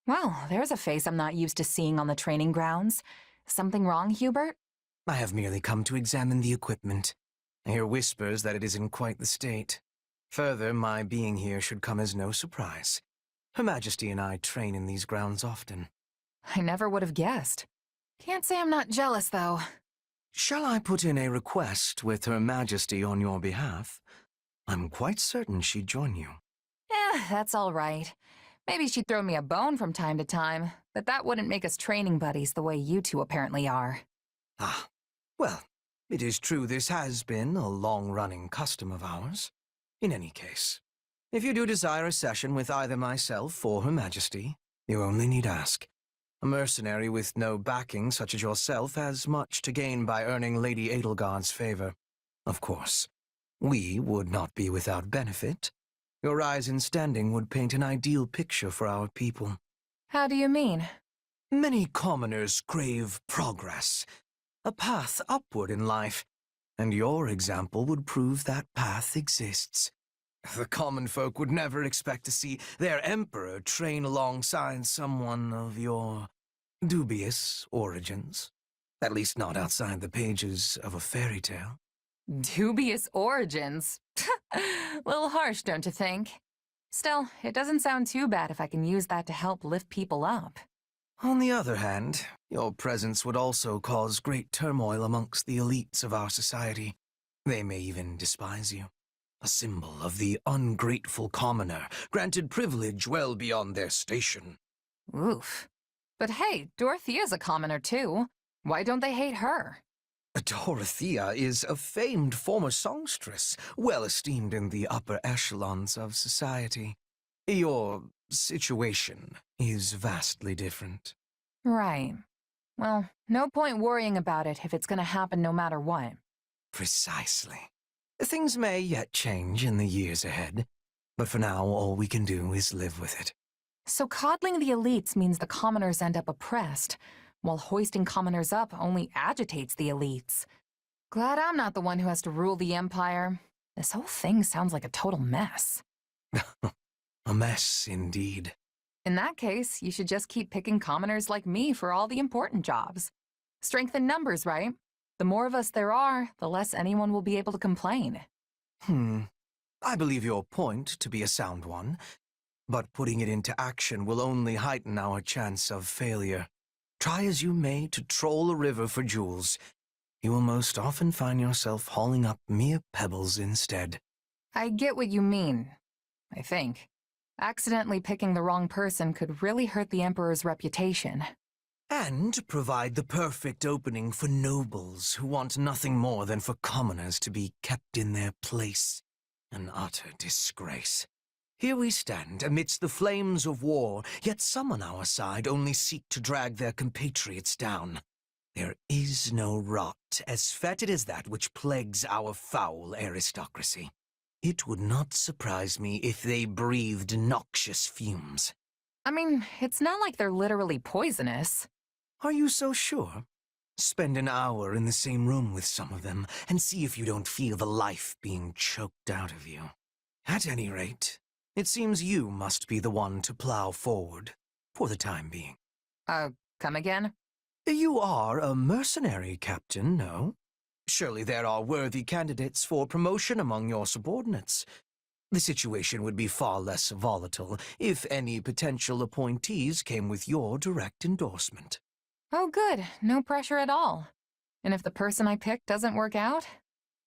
Well, there's a face I'm not used to seeing on the training grounds. Something wrong, Hubert? I have merely come to examine the equipment. I hear whispers that it is in quite the state. Further, my being here should come as no surprise. Her Majesty and I train in these grounds often. I never would have guessed. Can't say I'm not jealous, though. Shall I put in a request with Her Majesty on your behalf? I'm quite certain she'd join you. That's all right. Maybe she'd throw me a bone from time to time, but that wouldn't make us training buddies the way you two apparently are. Ah, well, it is true this has been a long-running custom of ours. In any case, if you do desire a session with either myself or Her Majesty, you only need ask. A mercenary with no backing such as yourself has much to gain by earning Lady Edelgard's favor. Of course, we would not be without benefit. Your rise in standing would paint an ideal picture for our people. How do you mean? Many commoners crave progress, a path upward in life, and your example would prove that path exists. The common folk would never expect to see their emperor train alongside someone of your dubious origins. At least not outside the pages of a fairy tale. Dubious origins? Little harsh, don't you think? Still, it doesn't sound too bad if I can use that to help lift people up. On the other hand, your presence would also cause great turmoil amongst the elites of our society. They may even despise you. A symbol of the ungrateful commoner, granted privilege well beyond their station. Oof. But hey, Dorothea's a commoner too. Why don't they hate her? Dorothea is a famed former songstress, well esteemed in the upper echelons of society. Your situation is vastly different. Right. Well, no point worrying about it if it's gonna happen no matter what. Precisely. Things may yet change in the years ahead, but for now all we can do is live with it. So coddling the elites means the commoners end up oppressed, while hoisting commoners up only agitates the elites. Glad I'm not the one who has to rule the empire. This whole thing sounds like a total mess. A mess, indeed. In that case, you should just keep picking commoners like me for all the important jobs. Strength in numbers, right? The more of us there are, the less anyone will be able to complain. I believe your point to be a sound one, but putting it into action will only heighten our chance of failure. Try as you may to troll a river for jewels, you will most often find yourself hauling up mere pebbles instead. I get what you mean, I think. Accidentally picking the wrong person could really hurt the Emperor's reputation. And provide the perfect opening for nobles who want nothing more than for commoners to be kept in their place. An utter disgrace. Here we stand amidst the flames of war, yet some on our side only seek to drag their compatriots down. There is no rot as fetid as that which plagues our foul aristocracy. It would not surprise me if they breathed noxious fumes. I mean, it's not like they're literally poisonous. Are you so sure? Spend an hour in the same room with some of them and see if you don't feel the life being choked out of you. At any rate, it seems you must be the one to plow forward, for the time being. Come again? You are a mercenary, Captain, no? Surely there are worthy candidates for promotion among your subordinates. The situation would be far less volatile if any potential appointees came with your direct endorsement. Oh good, no pressure at all. And if the person I pick doesn't work out?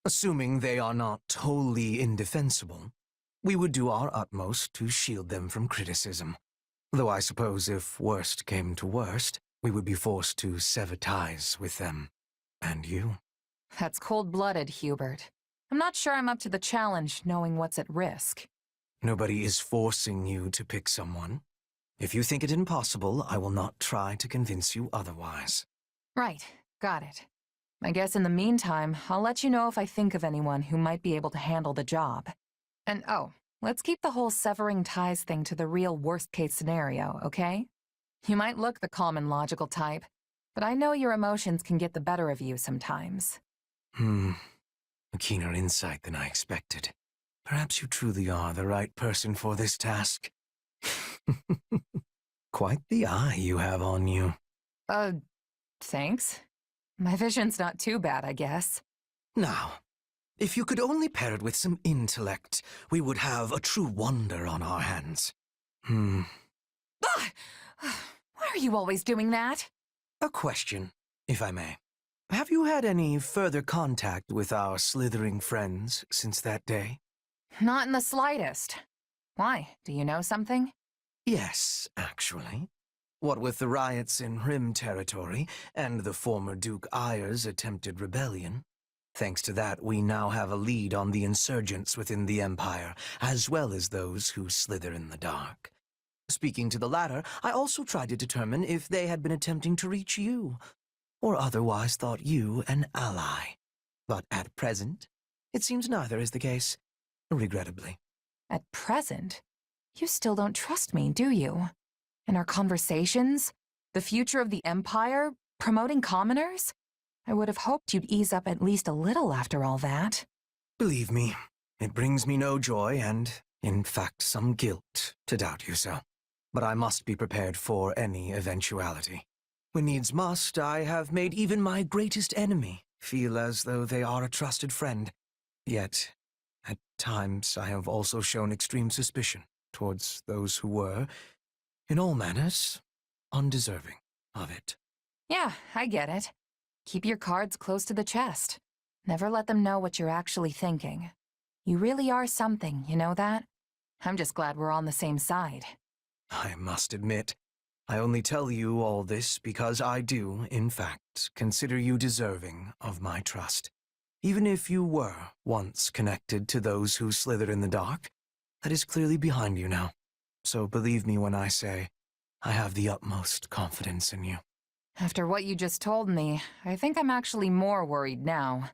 Assuming they are not wholly indefensible, we would do our utmost to shield them from criticism. Though I suppose if worst came to worst, we would be forced to sever ties with them. And you. That's cold-blooded, Hubert. I'm not sure I'm up to the challenge, knowing what's at risk. Nobody is forcing you to pick someone. If you think it impossible, I will not try to convince you otherwise. Right, got it. I guess in the meantime, I'll let you know if I think of anyone who might be able to handle the job. And oh, let's keep the whole severing ties thing to the real worst-case scenario, okay? You might look the calm and logical type, but I know your emotions can get the better of you sometimes. A keener insight than I expected. Perhaps you truly are the right person for this task. Quite the eye you have on you. Thanks. My vision's not too bad, I guess. Now, if you could only pair it with some intellect, we would have a true wonder on our hands. Ah! Why are you always doing that? A question, if I may. Have you had any further contact with our slithering friends since that day? Not in the slightest. Why? Do you know something? Yes, actually. What with the riots in Rim territory and the former Duke Ayer's attempted rebellion. Thanks to that, we now have a lead on the insurgents within the Empire, as well as those who slither in the dark. Speaking to the latter, I also tried to determine if they had been attempting to reach you, or otherwise thought you an ally. But at present, it seems neither is the case, regrettably. At present? You still don't trust me, do you? In our conversations? The future of the Empire? Promoting commoners? I would have hoped you'd ease up at least a little after all that. Believe me, it brings me no joy and, in fact, some guilt to doubt you so. But I must be prepared for any eventuality. When needs must, I have made even my greatest enemy feel as though they are a trusted friend. Yet, at times, I have also shown extreme suspicion towards those who were, in all manners, undeserving of it. Yeah, I get it. Keep your cards close to the chest. Never let them know what you're actually thinking. You really are something, you know that? I'm just glad we're on the same side. I must admit, I only tell you all this because I do, in fact, consider you deserving of my trust. Even if you were once connected to those who slither in the dark, that is clearly behind you now. So believe me when I say, I have the utmost confidence in you. After what you just told me, I think I'm actually more worried now.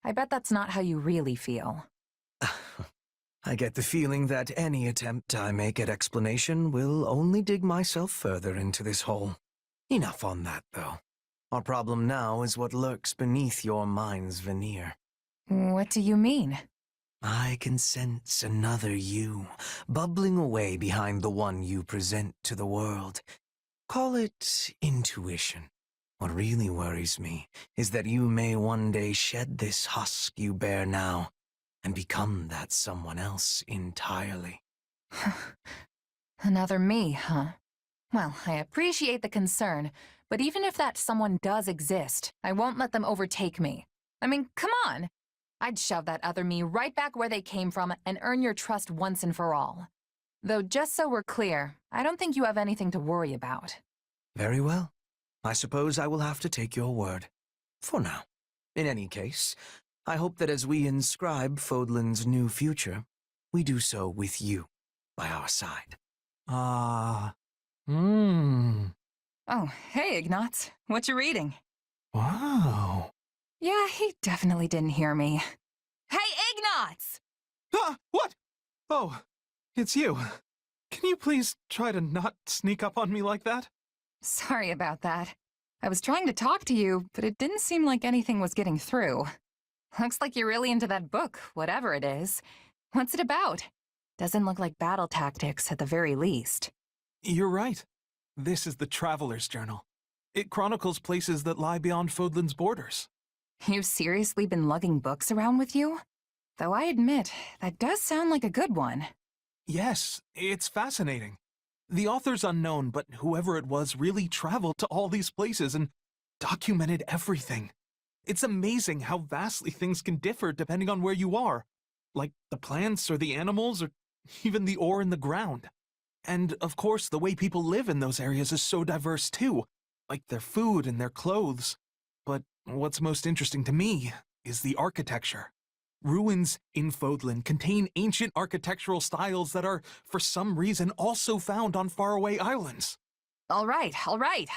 I bet that's not how you really feel. I get the feeling that any attempt I make at explanation will only dig myself further into this hole. Enough on that, though. Our problem now is what lurks beneath your mind's veneer. What do you mean? I can sense another you, bubbling away behind the one you present to the world. Call it intuition. What really worries me is that you may one day shed this husk you bear now, and become that someone else entirely. Another me, huh? Well, I appreciate the concern, but even if that someone does exist, I won't let them overtake me. I mean, come on! I'd shove that other me right back where they came from and earn your trust once and for all. Though just so we're clear, I don't think you have anything to worry about. Very well. I suppose I will have to take your word. For now. In any case, I hope that as we inscribe Fodlan's new future, we do so with you by our side. Oh, hey, Ignatz. What you reading? Wow. Yeah, he definitely didn't hear me. Hey, Ignatz! Ah, what? Oh, it's you. Can you please try to not sneak up on me like that? Sorry about that. I was trying to talk to you, but it didn't seem like anything was getting through. Looks like you're really into that book, whatever it is. What's it about? Doesn't look like battle tactics at the very least. You're right. This is the Traveler's Journal. It chronicles places that lie beyond Fodlan's borders. You've seriously been lugging books around with you? Though I admit, that does sound like a good one. Yes, it's fascinating. The author's unknown, but whoever it was really traveled to all these places and documented everything. It's amazing how vastly things can differ depending on where you are, like the plants or the animals or even the ore in the ground. And of course, the way people live in those areas is so diverse too, like their food and their clothes. But what's most interesting to me is the architecture. Ruins in Fodlan contain ancient architectural styles that are, for some reason, also found on faraway islands. All right,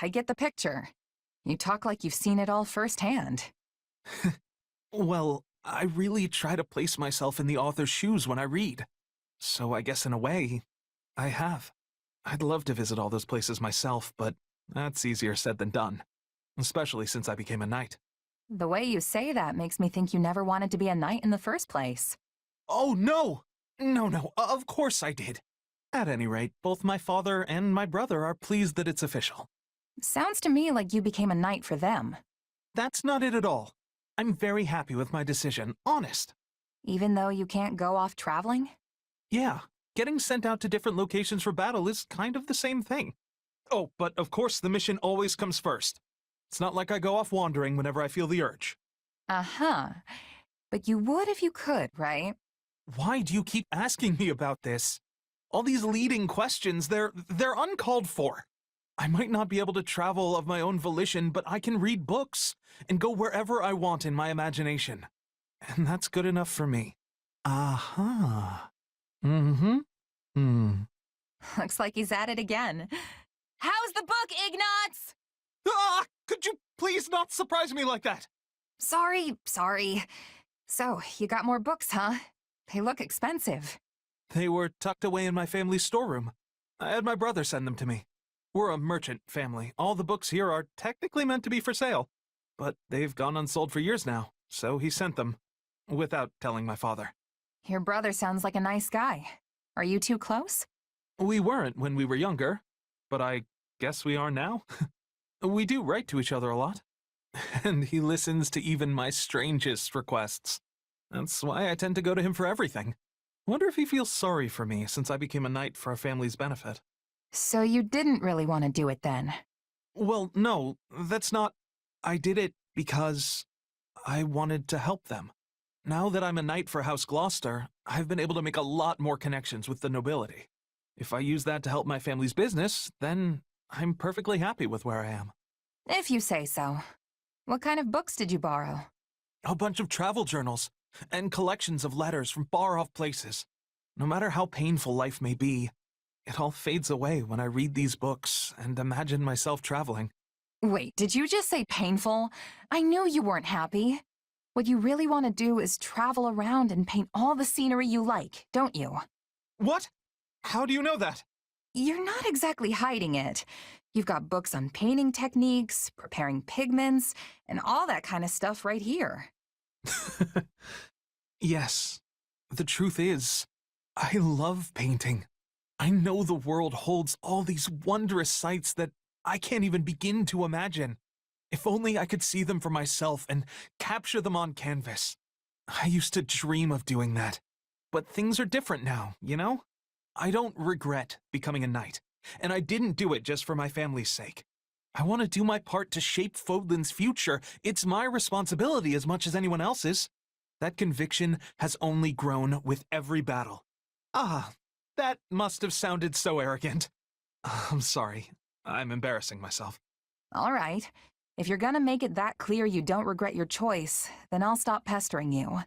I get the picture. You talk like you've seen it all firsthand. Well, I really try to place myself in the author's shoes when I read. So I guess in a way, I have. I'd love to visit all those places myself, but that's easier said than done. Especially since I became a knight. The way you say that makes me think you never wanted to be a knight in the first place. Oh, no! No, of course I did. At any rate, both my father and my brother are pleased that it's official. Sounds to me like you became a knight for them. That's not it at all. I'm very happy with my decision, honest. Even though you can't go off traveling? Yeah, getting sent out to different locations for battle is kind of the same thing. Oh, but of course the mission always comes first. It's not like I go off wandering whenever I feel the urge. Uh-huh. But you would if you could, right? Why do you keep asking me about this? All these leading questions, they're uncalled for. I might not be able to travel of my own volition, but I can read books and go wherever I want in my imagination. And that's good enough for me. Aha. Mm-hmm. Looks like he's at it again. How's the book, Ignatz? Ah! Could you please not surprise me like that? Sorry. So, you got more books, huh? They look expensive. They were tucked away in my family's storeroom. I had my brother send them to me. We're a merchant family. All the books here are technically meant to be for sale. But they've gone unsold for years now, so he sent them. Without telling my father. Your brother sounds like a nice guy. Are you two close? We weren't when we were younger, but I guess we are now. We do write to each other a lot. And he listens to even my strangest requests. That's why I tend to go to him for everything. Wonder if he feels sorry for me since I became a knight for our family's benefit. So you didn't really want to do it then? Well, no, that's not... I did it because I wanted to help them. Now that I'm a knight for House Gloucester, I've been able to make a lot more connections with the nobility. If I use that to help my family's business, then I'm perfectly happy with where I am. If you say so. What kind of books did you borrow? A bunch of travel journals, and collections of letters from far-off places. No matter how painful life may be, it all fades away when I read these books and imagine myself traveling. Wait, did you just say painful? I knew you weren't happy. What you really want to do is travel around and paint all the scenery you like, don't you? What? How do you know that? You're not exactly hiding it. You've got books on painting techniques, preparing pigments, and all that kind of stuff right here. Yes. The truth is, I love painting. I know the world holds all these wondrous sights that I can't even begin to imagine. If only I could see them for myself and capture them on canvas. I used to dream of doing that. But things are different now, you know? I don't regret becoming a knight, and I didn't do it just for my family's sake. I want to do my part to shape Fodlan's future. It's my responsibility as much as anyone else's. That conviction has only grown with every battle. Ah, that must have sounded so arrogant. I'm sorry. I'm embarrassing myself. All right. If you're gonna make it that clear you don't regret your choice, then I'll stop pestering you.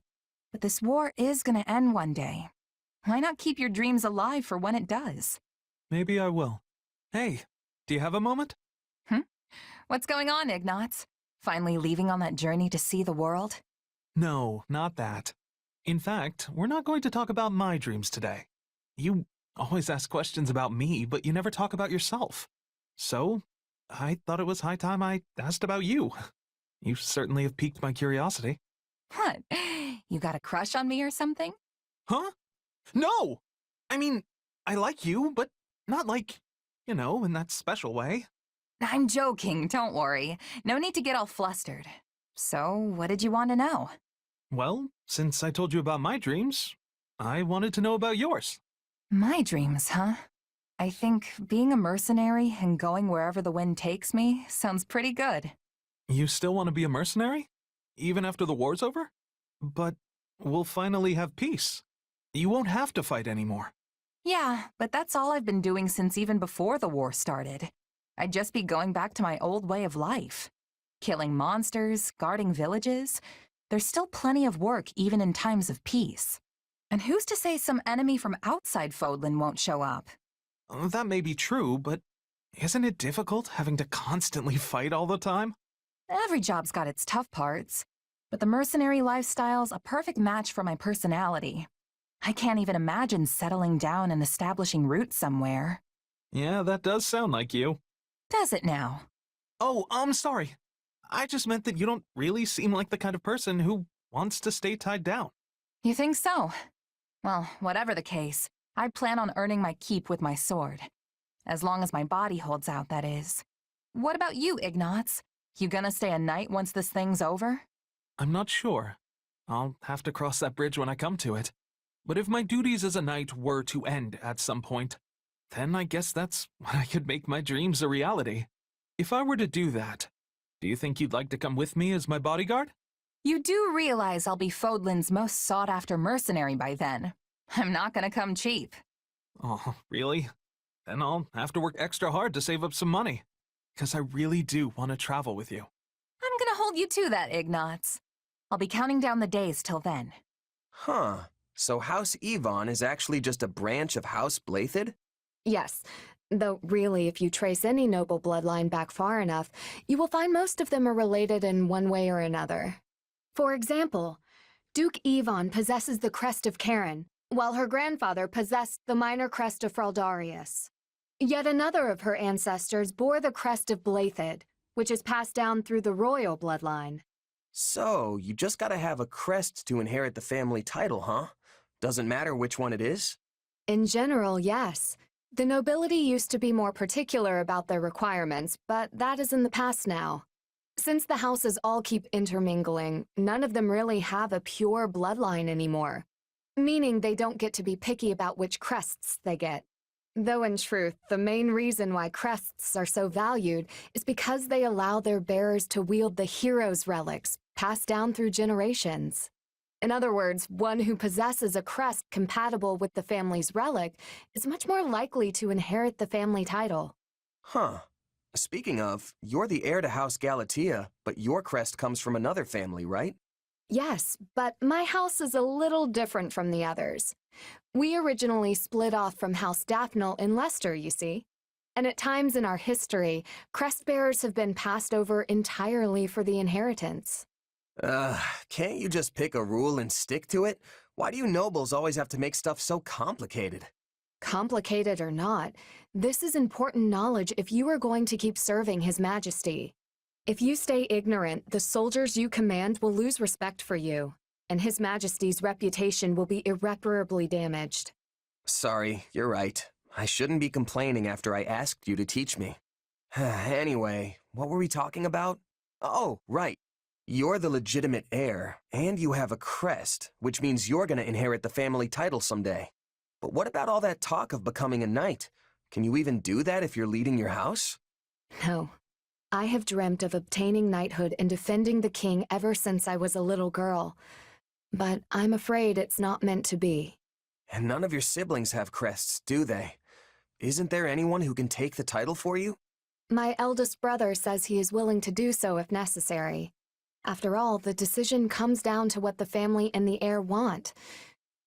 But this war is gonna end one day. Why not keep your dreams alive for when it does? Maybe I will. Hey, do you have a moment? What's going on, Ignatz? Finally leaving on that journey to see the world? No, not that. In fact, we're not going to talk about my dreams today. You always ask questions about me, but you never talk about yourself. So, I thought it was high time I asked about you. You certainly have piqued my curiosity. What? You got a crush on me or something? Huh? No! I mean, I like you, but not like, in that special way. I'm joking, don't worry. No need to get all flustered. So, what did you want to know? Well, since I told you about my dreams, I wanted to know about yours. My dreams, huh? I think being a mercenary and going wherever the wind takes me sounds pretty good. You still want to be a mercenary? Even after the war's over? But we'll finally have peace. You won't have to fight anymore. Yeah, but that's all I've been doing since even before the war started. I'd just be going back to my old way of life. Killing monsters, guarding villages. There's still plenty of work even in times of peace. And who's to say some enemy from outside Fodlan won't show up? That may be true, but isn't it difficult having to constantly fight all the time? Every job's got its tough parts, but the mercenary lifestyle's a perfect match for my personality. I can't even imagine settling down and establishing roots somewhere. Yeah, that does sound like you. Does it now? Oh, I'm sorry. I just meant that you don't really seem like the kind of person who wants to stay tied down. You think so? Well, whatever the case, I plan on earning my keep with my sword. As long as my body holds out, that is. What about you, Ignatz? You gonna stay a knight once this thing's over? I'm not sure. I'll have to cross that bridge when I come to it. But if my duties as a knight were to end at some point, then I guess that's when I could make my dreams a reality. If I were to do that, do you think you'd like to come with me as my bodyguard? You do realize I'll be Fodlan's most sought-after mercenary by then. I'm not gonna come cheap. Oh, really? Then I'll have to work extra hard to save up some money. Because I really do want to travel with you. I'm gonna hold you to that, Ignatz. I'll be counting down the days till then. Huh. So House Yvonne is actually just a branch of House Blathid? Yes, though really, if you trace any noble bloodline back far enough, you will find most of them are related in one way or another. For example, Duke Yvonne possesses the crest of Karen, while her grandfather possessed the minor crest of Fraldarius. Yet another of her ancestors bore the crest of Blathid, which is passed down through the royal bloodline. So, you just gotta have a crest to inherit the family title, huh? Doesn't matter which one it is? In general, yes. The nobility used to be more particular about their requirements, but that is in the past now. Since the houses all keep intermingling, none of them really have a pure bloodline anymore, meaning they don't get to be picky about which crests they get. Though in truth, the main reason why crests are so valued is because they allow their bearers to wield the hero's relics, passed down through generations. In other words, one who possesses a crest compatible with the family's relic is much more likely to inherit the family title. Huh. Speaking of, you're the heir to House Galatea, but your crest comes from another family, right? Yes, but my house is a little different from the others. We originally split off from House Daphne in Leicester, you see. And at times in our history, crest bearers have been passed over entirely for the inheritance. Can't you just pick a rule and stick to it? Why do you nobles always have to make stuff so complicated? Complicated or not, this is important knowledge if you are going to keep serving His Majesty. If you stay ignorant, the soldiers you command will lose respect for you, and His Majesty's reputation will be irreparably damaged. Sorry, you're right. I shouldn't be complaining after I asked you to teach me. Anyway, what were we talking about? Oh, right. You're the legitimate heir, and you have a crest, which means you're gonna inherit the family title someday. But what about all that talk of becoming a knight? Can you even do that if you're leading your house? No. I have dreamt of obtaining knighthood and defending the king ever since I was a little girl. But I'm afraid it's not meant to be. And none of your siblings have crests, do they? Isn't there anyone who can take the title for you? My eldest brother says he is willing to do so if necessary. After all, the decision comes down to what the family and the heir want.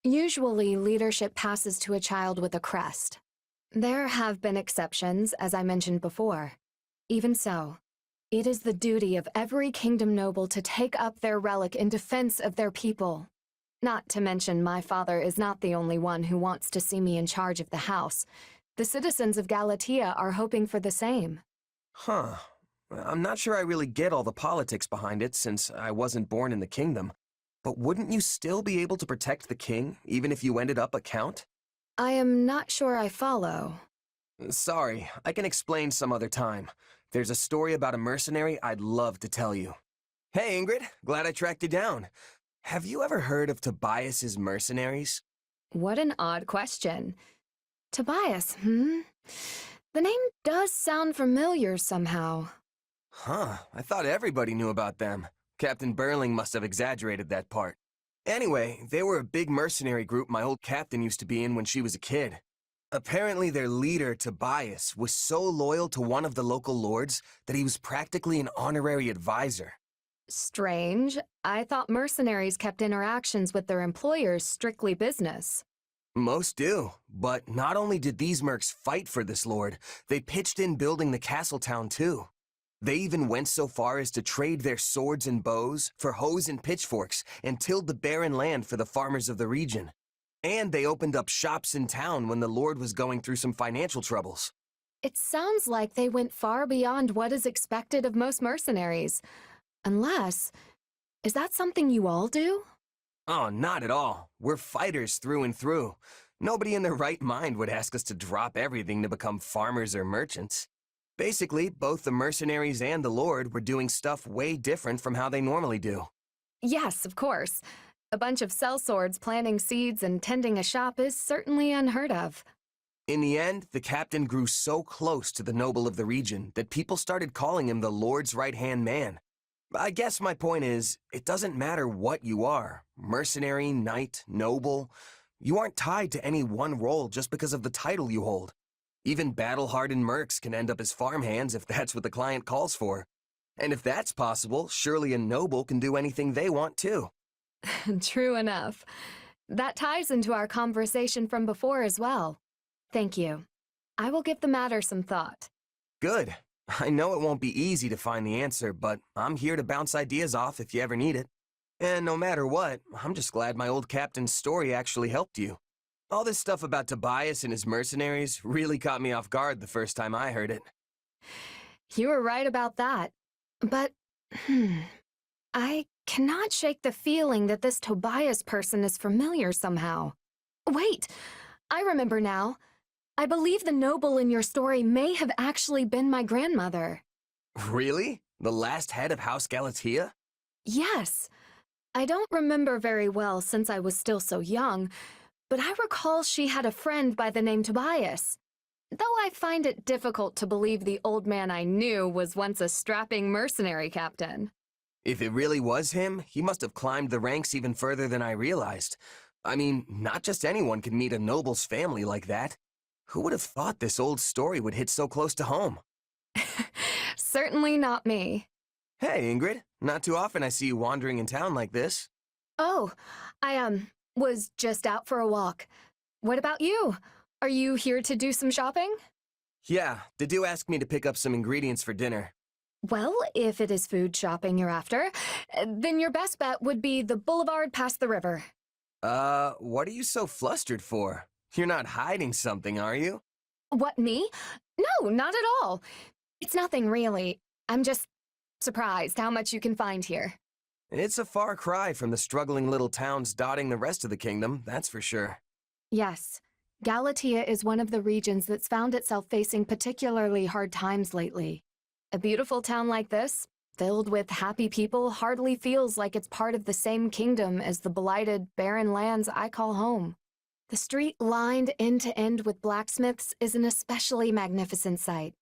Usually, leadership passes to a child with a crest. There have been exceptions, as I mentioned before. Even so, it is the duty of every kingdom noble to take up their relic in defense of their people. Not to mention my father is not the only one who wants to see me in charge of the house. The citizens of Galatea are hoping for the same. Huh. I'm not sure I really get all the politics behind it since I wasn't born in the kingdom. But wouldn't you still be able to protect the king, even if you ended up a count? I am not sure I follow. Sorry, I can explain some other time. There's a story about a mercenary I'd love to tell you. Hey Ingrid, glad I tracked you down. Have you ever heard of Tobias's mercenaries? What an odd question. Tobias, The name does sound familiar somehow. Huh, I thought everybody knew about them. Captain Burling must have exaggerated that part. Anyway, they were a big mercenary group my old captain used to be in when she was a kid. Apparently their leader, Tobias, was so loyal to one of the local lords that he was practically an honorary advisor. Strange. I thought mercenaries kept interactions with their employers strictly business. Most do, but not only did these mercs fight for this lord, they pitched in building the castle town too. They even went so far as to trade their swords and bows for hoes and pitchforks and tilled the barren land for the farmers of the region. And they opened up shops in town when the lord was going through some financial troubles. It sounds like they went far beyond what is expected of most mercenaries. Unless, is that something you all do? Oh, not at all. We're fighters through and through. Nobody in their right mind would ask us to drop everything to become farmers or merchants. Basically, both the mercenaries and the Lord were doing stuff way different from how they normally do. Yes, of course. A bunch of sellswords planting seeds and tending a shop is certainly unheard of. In the end, the captain grew so close to the noble of the region that people started calling him the Lord's right-hand man. I guess my point is, it doesn't matter what you are, mercenary, knight, noble. You aren't tied to any one role just because of the title you hold. Even battle-hardened mercs can end up as farmhands if that's what the client calls for. And if that's possible, surely a noble can do anything they want too. True enough. That ties into our conversation from before as well. Thank you. I will give the matter some thought. Good. I know it won't be easy to find the answer, but I'm here to bounce ideas off if you ever need it. And no matter what, I'm just glad my old captain's story actually helped you. All this stuff about Tobias and his mercenaries really caught me off guard the first time I heard it. You were right about that. But, I cannot shake the feeling that this Tobias person is familiar somehow. Wait, I remember now. I believe the noble in your story may have actually been my grandmother. Really? The last head of House Galatea? Yes. I don't remember very well since I was still so young, but I recall she had a friend by the name Tobias. Though I find it difficult to believe the old man I knew was once a strapping mercenary captain. If it really was him, he must have climbed the ranks even further than I realized. I mean, not just anyone can meet a noble's family like that. Who would have thought this old story would hit so close to home? Certainly not me. Hey, Ingrid. Not too often I see you wandering in town like this. Oh, I, was just out for a walk. What about you? Are you here to do some shopping? Yeah, they do ask me to pick up some ingredients for dinner. Well, if it is food shopping you're after, then your best bet would be the boulevard past the river. What are you so flustered for? You're not hiding something, are you? What, me? No, not at all. It's nothing really. I'm just surprised how much you can find here. It's a far cry from the struggling little towns dotting the rest of the kingdom, that's for sure. Yes, Galatea is one of the regions that's found itself facing particularly hard times lately. A beautiful town like this, filled with happy people, hardly feels like it's part of the same kingdom as the blighted, barren lands I call home. The street lined end to end with blacksmiths is an especially magnificent sight.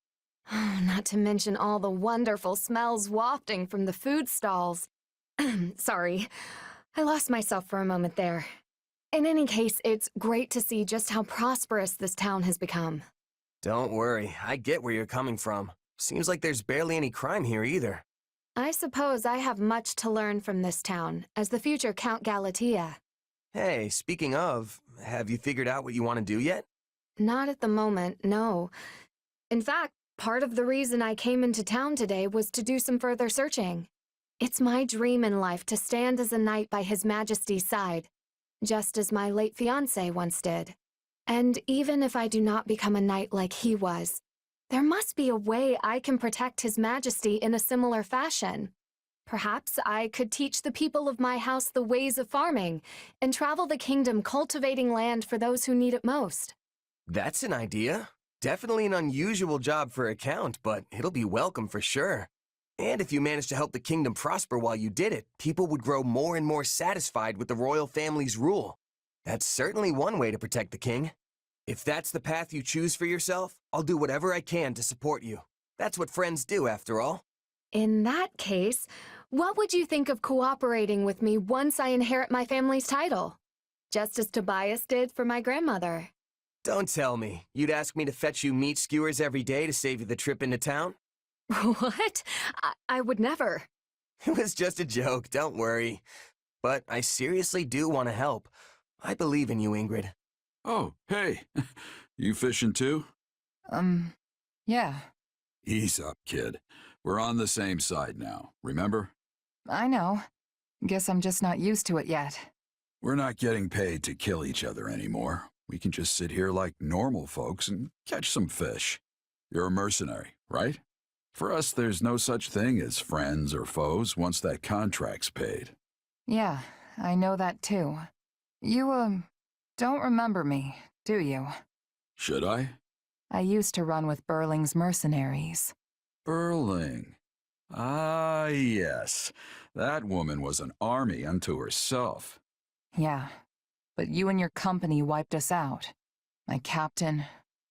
Not to mention all the wonderful smells wafting from the food stalls. Sorry, I lost myself for a moment there. In any case, it's great to see just how prosperous this town has become. Don't worry, I get where you're coming from. Seems like there's barely any crime here either. I suppose I have much to learn from this town, as the future Count Galatea. Hey, speaking of, have you figured out what you want to do yet? Not at the moment, no. In fact, part of the reason I came into town today was to do some further searching. It's my dream in life to stand as a knight by His Majesty's side, just as my late fiancé once did. And even if I do not become a knight like he was, there must be a way I can protect His Majesty in a similar fashion. Perhaps I could teach the people of my house the ways of farming and travel the kingdom cultivating land for those who need it most. That's an idea. Definitely an unusual job for a count, but it'll be welcome for sure. And if you managed to help the kingdom prosper while you did it, people would grow more and more satisfied with the royal family's rule. That's certainly one way to protect the king. If that's the path you choose for yourself, I'll do whatever I can to support you. That's what friends do, after all. In that case, what would you think of cooperating with me once I inherit my family's title? Just as Tobias did for my grandmother. Don't tell me. You'd ask me to fetch you meat skewers every day to save you the trip into town? What? I would never. It was just a joke, don't worry. But I seriously do want to help. I believe in you, Ingrid. Oh, hey. You fishing too? Yeah, Ease up, kid. We're on the same side now, remember? I know. Guess I'm just not used to it yet. We're not getting paid to kill each other anymore. We can just sit here like normal folks and catch some fish. You're a mercenary, right? For us, there's no such thing as friends or foes once that contract's paid. Yeah, I know that too. You, Don't remember me, do you? Should I? I used to run with Burling's mercenaries. Burling. Ah, yes. That woman was an army unto herself. Yeah, but you and your company wiped us out. My captain,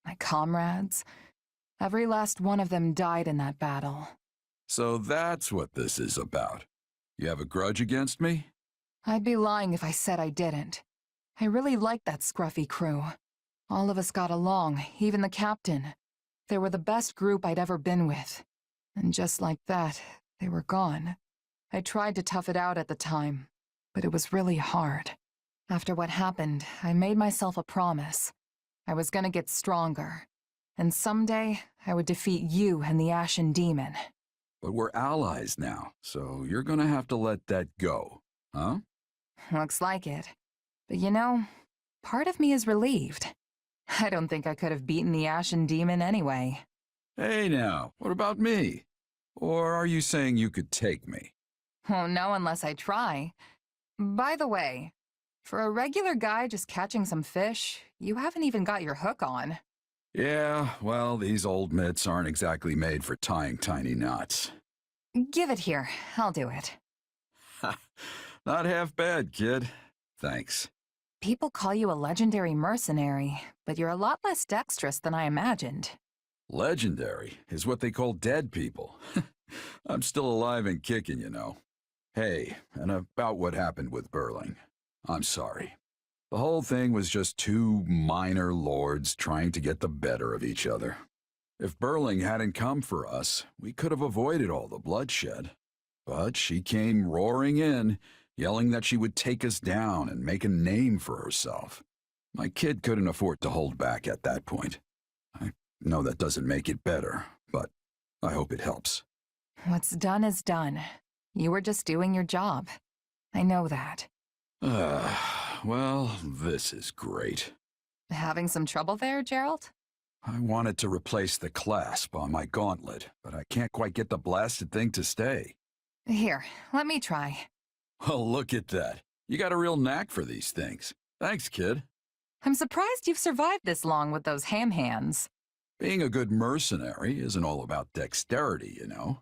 my comrades. Every last one of them died in that battle. So that's what this is about. You have a grudge against me? I'd be lying if I said I didn't. I really liked that scruffy crew. All of us got along, even the captain. They were the best group I'd ever been with. And just like that, they were gone. I tried to tough it out at the time, but it was really hard. After what happened, I made myself a promise. I was gonna get stronger. And someday, I would defeat you and the Ashen Demon. But we're allies now, so you're gonna have to let that go, huh? Looks like it. But you know, part of me is relieved. I don't think I could have beaten the Ashen Demon anyway. Hey now, what about me? Or are you saying you could take me? Oh, no, unless I try. By the way, for a regular guy just catching some fish, you haven't even got your hook on. Yeah, well, these old mitts aren't exactly made for tying tiny knots. Give it here. I'll do it. Ha! Not half bad, kid. Thanks. People call you a legendary mercenary, but you're a lot less dexterous than I imagined. Legendary is what they call dead people. I'm still alive and kicking, you know. Hey, and about what happened with Burling. I'm sorry. The whole thing was just two minor lords trying to get the better of each other. If Burling hadn't come for us, we could have avoided all the bloodshed. But she came roaring in, yelling that she would take us down and make a name for herself. My kid couldn't afford to hold back at that point. I know that doesn't make it better, but I hope it helps. What's done is done. You were just doing your job. I know that. Well, this is great. Having some trouble there, Gerald? I wanted to replace the clasp on my gauntlet, but I can't quite get the blasted thing to stay. Here, let me try. Well, look at that. You got a real knack for these things. Thanks, kid. I'm surprised you've survived this long with those ham hands. Being a good mercenary isn't all about dexterity, you know.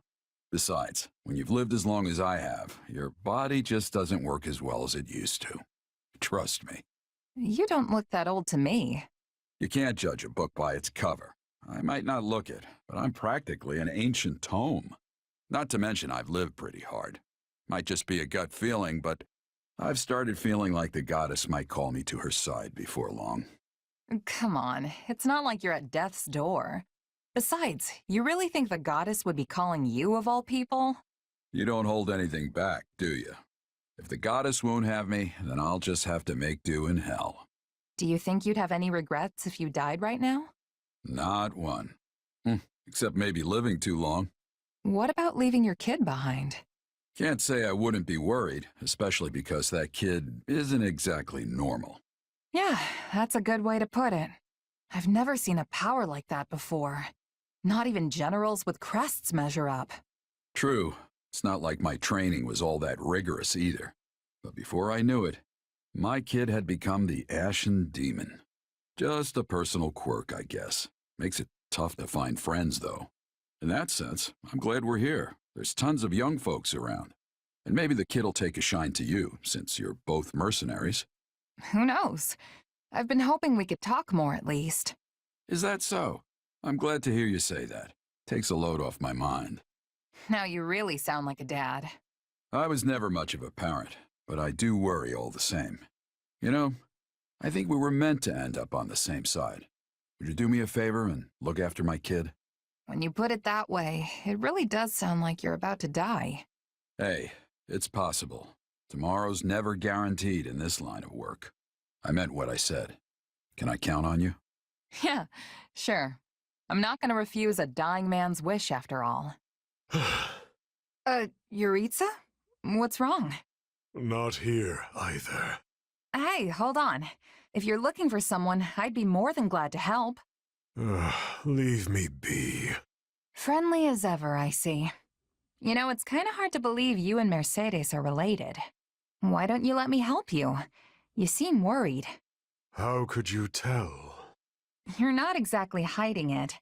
Besides, when you've lived as long as I have, your body just doesn't work as well as it used to. Trust me. You don't look that old to me. You can't judge a book by its cover. I might not look it, but I'm practically an ancient tome. Not to mention I've lived pretty hard. Might just be a gut feeling, but I've started feeling like the goddess might call me to her side before long. Come on, it's not like you're at death's door. Besides, you really think the goddess would be calling you of all people? You don't hold anything back, do you? If the goddess won't have me, then I'll just have to make do in hell. Do you think you'd have any regrets if you died right now? Not one. Except maybe living too long. What about leaving your kid behind? Can't say I wouldn't be worried, especially because that kid isn't exactly normal. Yeah, that's a good way to put it. I've never seen a power like that before. Not even generals with crests measure up. True. It's not like my training was all that rigorous either. But before I knew it, my kid had become the Ashen Demon. Just a personal quirk, I guess. Makes it tough to find friends, though. In that sense, I'm glad we're here. There's tons of young folks around. And maybe the kid'll take a shine to you, since you're both mercenaries. Who knows? I've been hoping we could talk more at least. Is that so? I'm glad to hear you say that. Takes a load off my mind. Now you really sound like a dad. I was never much of a parent, but I do worry all the same. You know, I think we were meant to end up on the same side. Would you do me a favor and look after my kid? When you put it that way, it really does sound like you're about to die. Hey, it's possible. Tomorrow's never guaranteed in this line of work. I meant what I said. Can I count on you? Yeah, sure. I'm not gonna refuse a dying man's wish after all. Yuritsa? What's wrong? Not here, either. Hey, hold on. If you're looking for someone, I'd be more than glad to help. Leave me be. Friendly as ever, I see. You know, it's kinda hard to believe you and Mercedes are related. Why don't you let me help you? You seem worried. How could you tell? You're not exactly hiding it.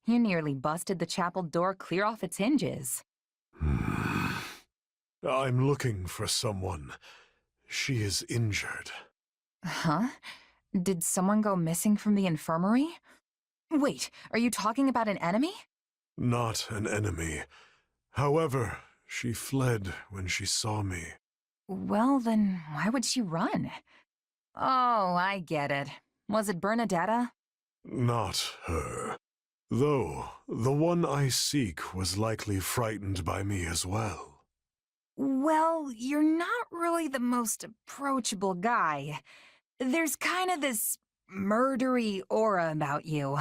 You nearly busted the chapel door clear off its hinges. I'm looking for someone. She is injured. Huh? Did someone go missing from the infirmary? Wait, are you talking about an enemy? Not an enemy. However, she fled when she saw me. Well, then why would she run? Oh, I get it. Was it Bernadetta? Not her. Though, the one I seek was likely frightened by me as well. Well, you're not really the most approachable guy. There's kind of this murdery aura about you.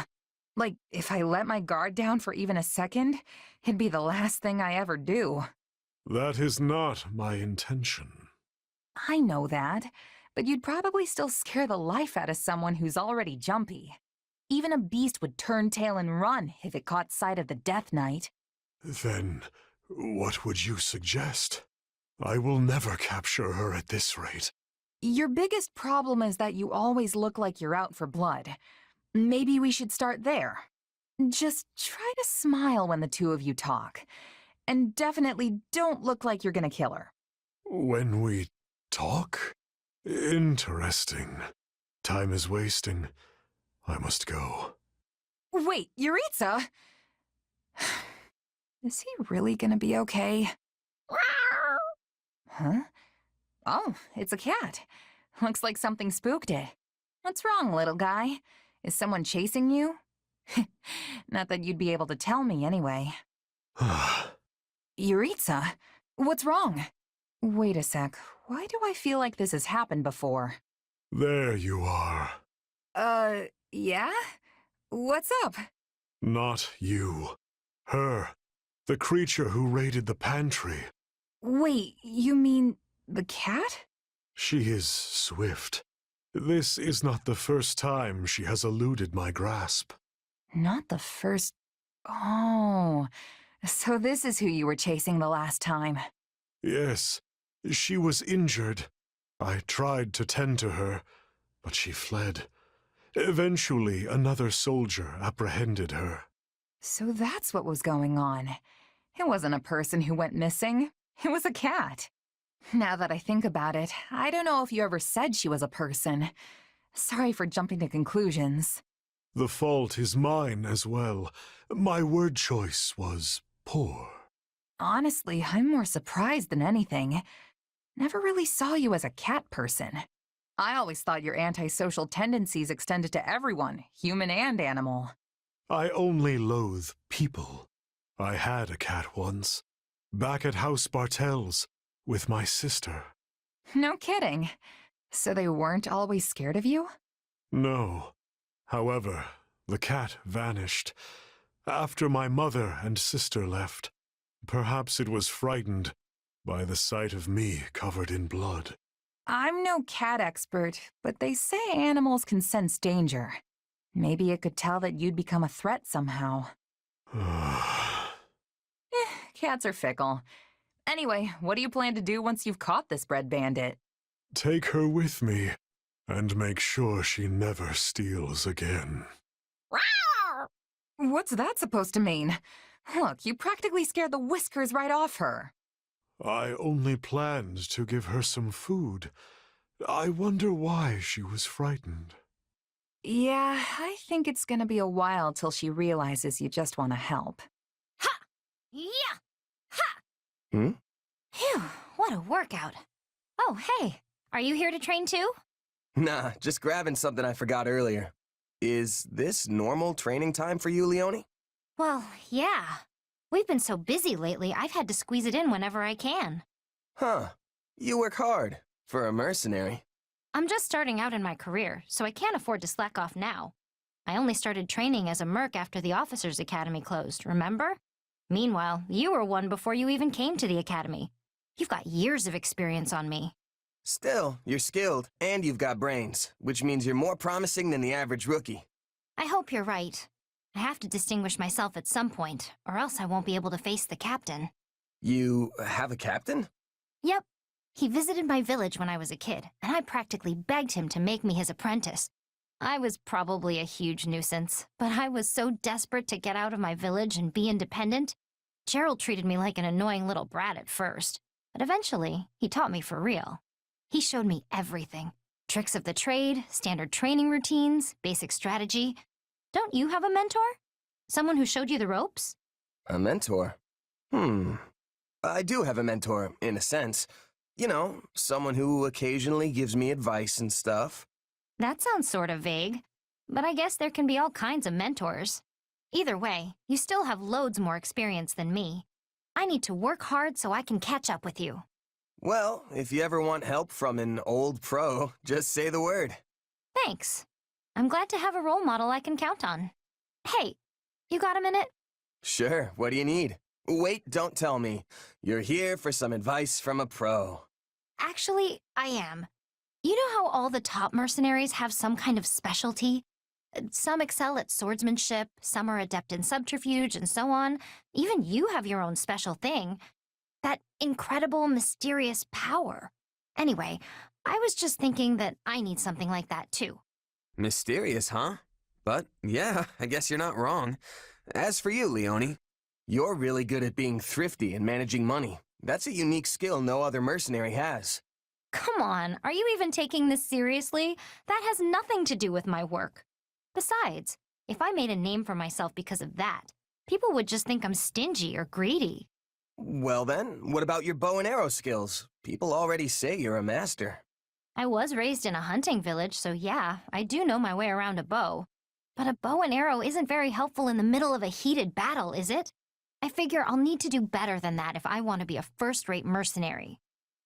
Like, if I let my guard down for even a second, it'd be the last thing I ever do. That is not my intention. I know that, but you'd probably still scare the life out of someone who's already jumpy. Even a beast would turn tail and run if it caught sight of the Death Knight. Then, what would you suggest? I will never capture her at this rate. Your biggest problem is that you always look like you're out for blood. Maybe we should start there. Just try to smile when the two of you talk. And definitely don't look like you're gonna kill her. When we talk? Interesting. Time is wasting. I must go. Wait, Yuritsa! Is he really gonna be okay? Huh? Oh, it's a cat. Looks like something spooked it. What's wrong, little guy? Is someone chasing you? Not that you'd be able to tell me anyway. Yuritsa, what's wrong? Wait a sec, why do I feel like this has happened before? There you are. Yeah? What's up? Not you. Her. The creature who raided the pantry. Wait, you mean the cat? She is swift. This is not the first time she has eluded my grasp. Not the first... Oh, so this is who you were chasing the last time. Yes, she was injured. I tried to tend to her, but she fled. Eventually, another soldier apprehended her. So that's what was going on. It wasn't a person who went missing. It was a cat. Now that I think about it, I don't know if you ever said she was a person. Sorry for jumping to conclusions. The fault is mine as well. My word choice was poor. Honestly, I'm more surprised than anything. Never really saw you as a cat person. I always thought your antisocial tendencies extended to everyone, human and animal. I only loathe people. I had a cat once, back at House Bartels, with my sister. No kidding. So they weren't always scared of you? No. However, the cat vanished. After my mother and sister left, perhaps it was frightened by the sight of me covered in blood. I'm no cat expert, but they say animals can sense danger. Maybe it could tell that you'd become a threat somehow. Cats are fickle. Anyway, what do you plan to do once you've caught this bread bandit? Take her with me, and make sure she never steals again. What's that supposed to mean? Look, you practically scared the whiskers right off her. I only planned to give her some food. I wonder why she was frightened. Yeah, I think it's gonna be a while till she realizes you just want to help. Ha! Yeah! Ha! Hmm? Phew, what a workout. Oh, hey, are you here to train too? Nah, just grabbing something I forgot earlier. Is this normal training time for you, Leonie? Well, yeah. We've been so busy lately, I've had to squeeze it in whenever I can. Huh. You work hard, for a mercenary. I'm just starting out in my career, so I can't afford to slack off now. I only started training as a merc after the Officers' Academy closed, remember? Meanwhile, you were one before you even came to the Academy. You've got years of experience on me. Still, you're skilled, and you've got brains, which means you're more promising than the average rookie. I hope you're right. I have to distinguish myself at some point, or else I won't be able to face the captain. You have a captain? Yep. He visited my village when I was a kid, and I practically begged him to make me his apprentice. I was probably a huge nuisance, but I was so desperate to get out of my village and be independent. Gerald treated me like an annoying little brat at first, but eventually, he taught me for real. He showed me everything. Tricks of the trade, standard training routines, basic strategy. Don't you have a mentor? Someone who showed you the ropes? A mentor? I do have a mentor, in a sense. You know, someone who occasionally gives me advice and stuff. That sounds sort of vague, but I guess there can be all kinds of mentors. Either way, you still have loads more experience than me. I need to work hard so I can catch up with you. Well, if you ever want help from an old pro, just say the word. Thanks. I'm glad to have a role model I can count on. Hey, you got a minute? Sure, what do you need? Wait, don't tell me. You're here for some advice from a pro. Actually, I am. You know how all the top mercenaries have some kind of specialty? Some excel at swordsmanship, some are adept in subterfuge, and so on. Even you have your own special thing. That incredible, mysterious power. Anyway, I was just thinking that I need something like that too. Mysterious, huh? But, yeah, I guess you're not wrong. As for you, Leonie, you're really good at being thrifty and managing money. That's a unique skill no other mercenary has. Come on, are you even taking this seriously? That has nothing to do with my work. Besides, if I made a name for myself because of that, people would just think I'm stingy or greedy. Well then, what about your bow and arrow skills? People already say you're a master. I was raised in a hunting village, so yeah, I do know my way around a bow. But a bow and arrow isn't very helpful in the middle of a heated battle, is it? I figure I'll need to do better than that if I want to be a first-rate mercenary.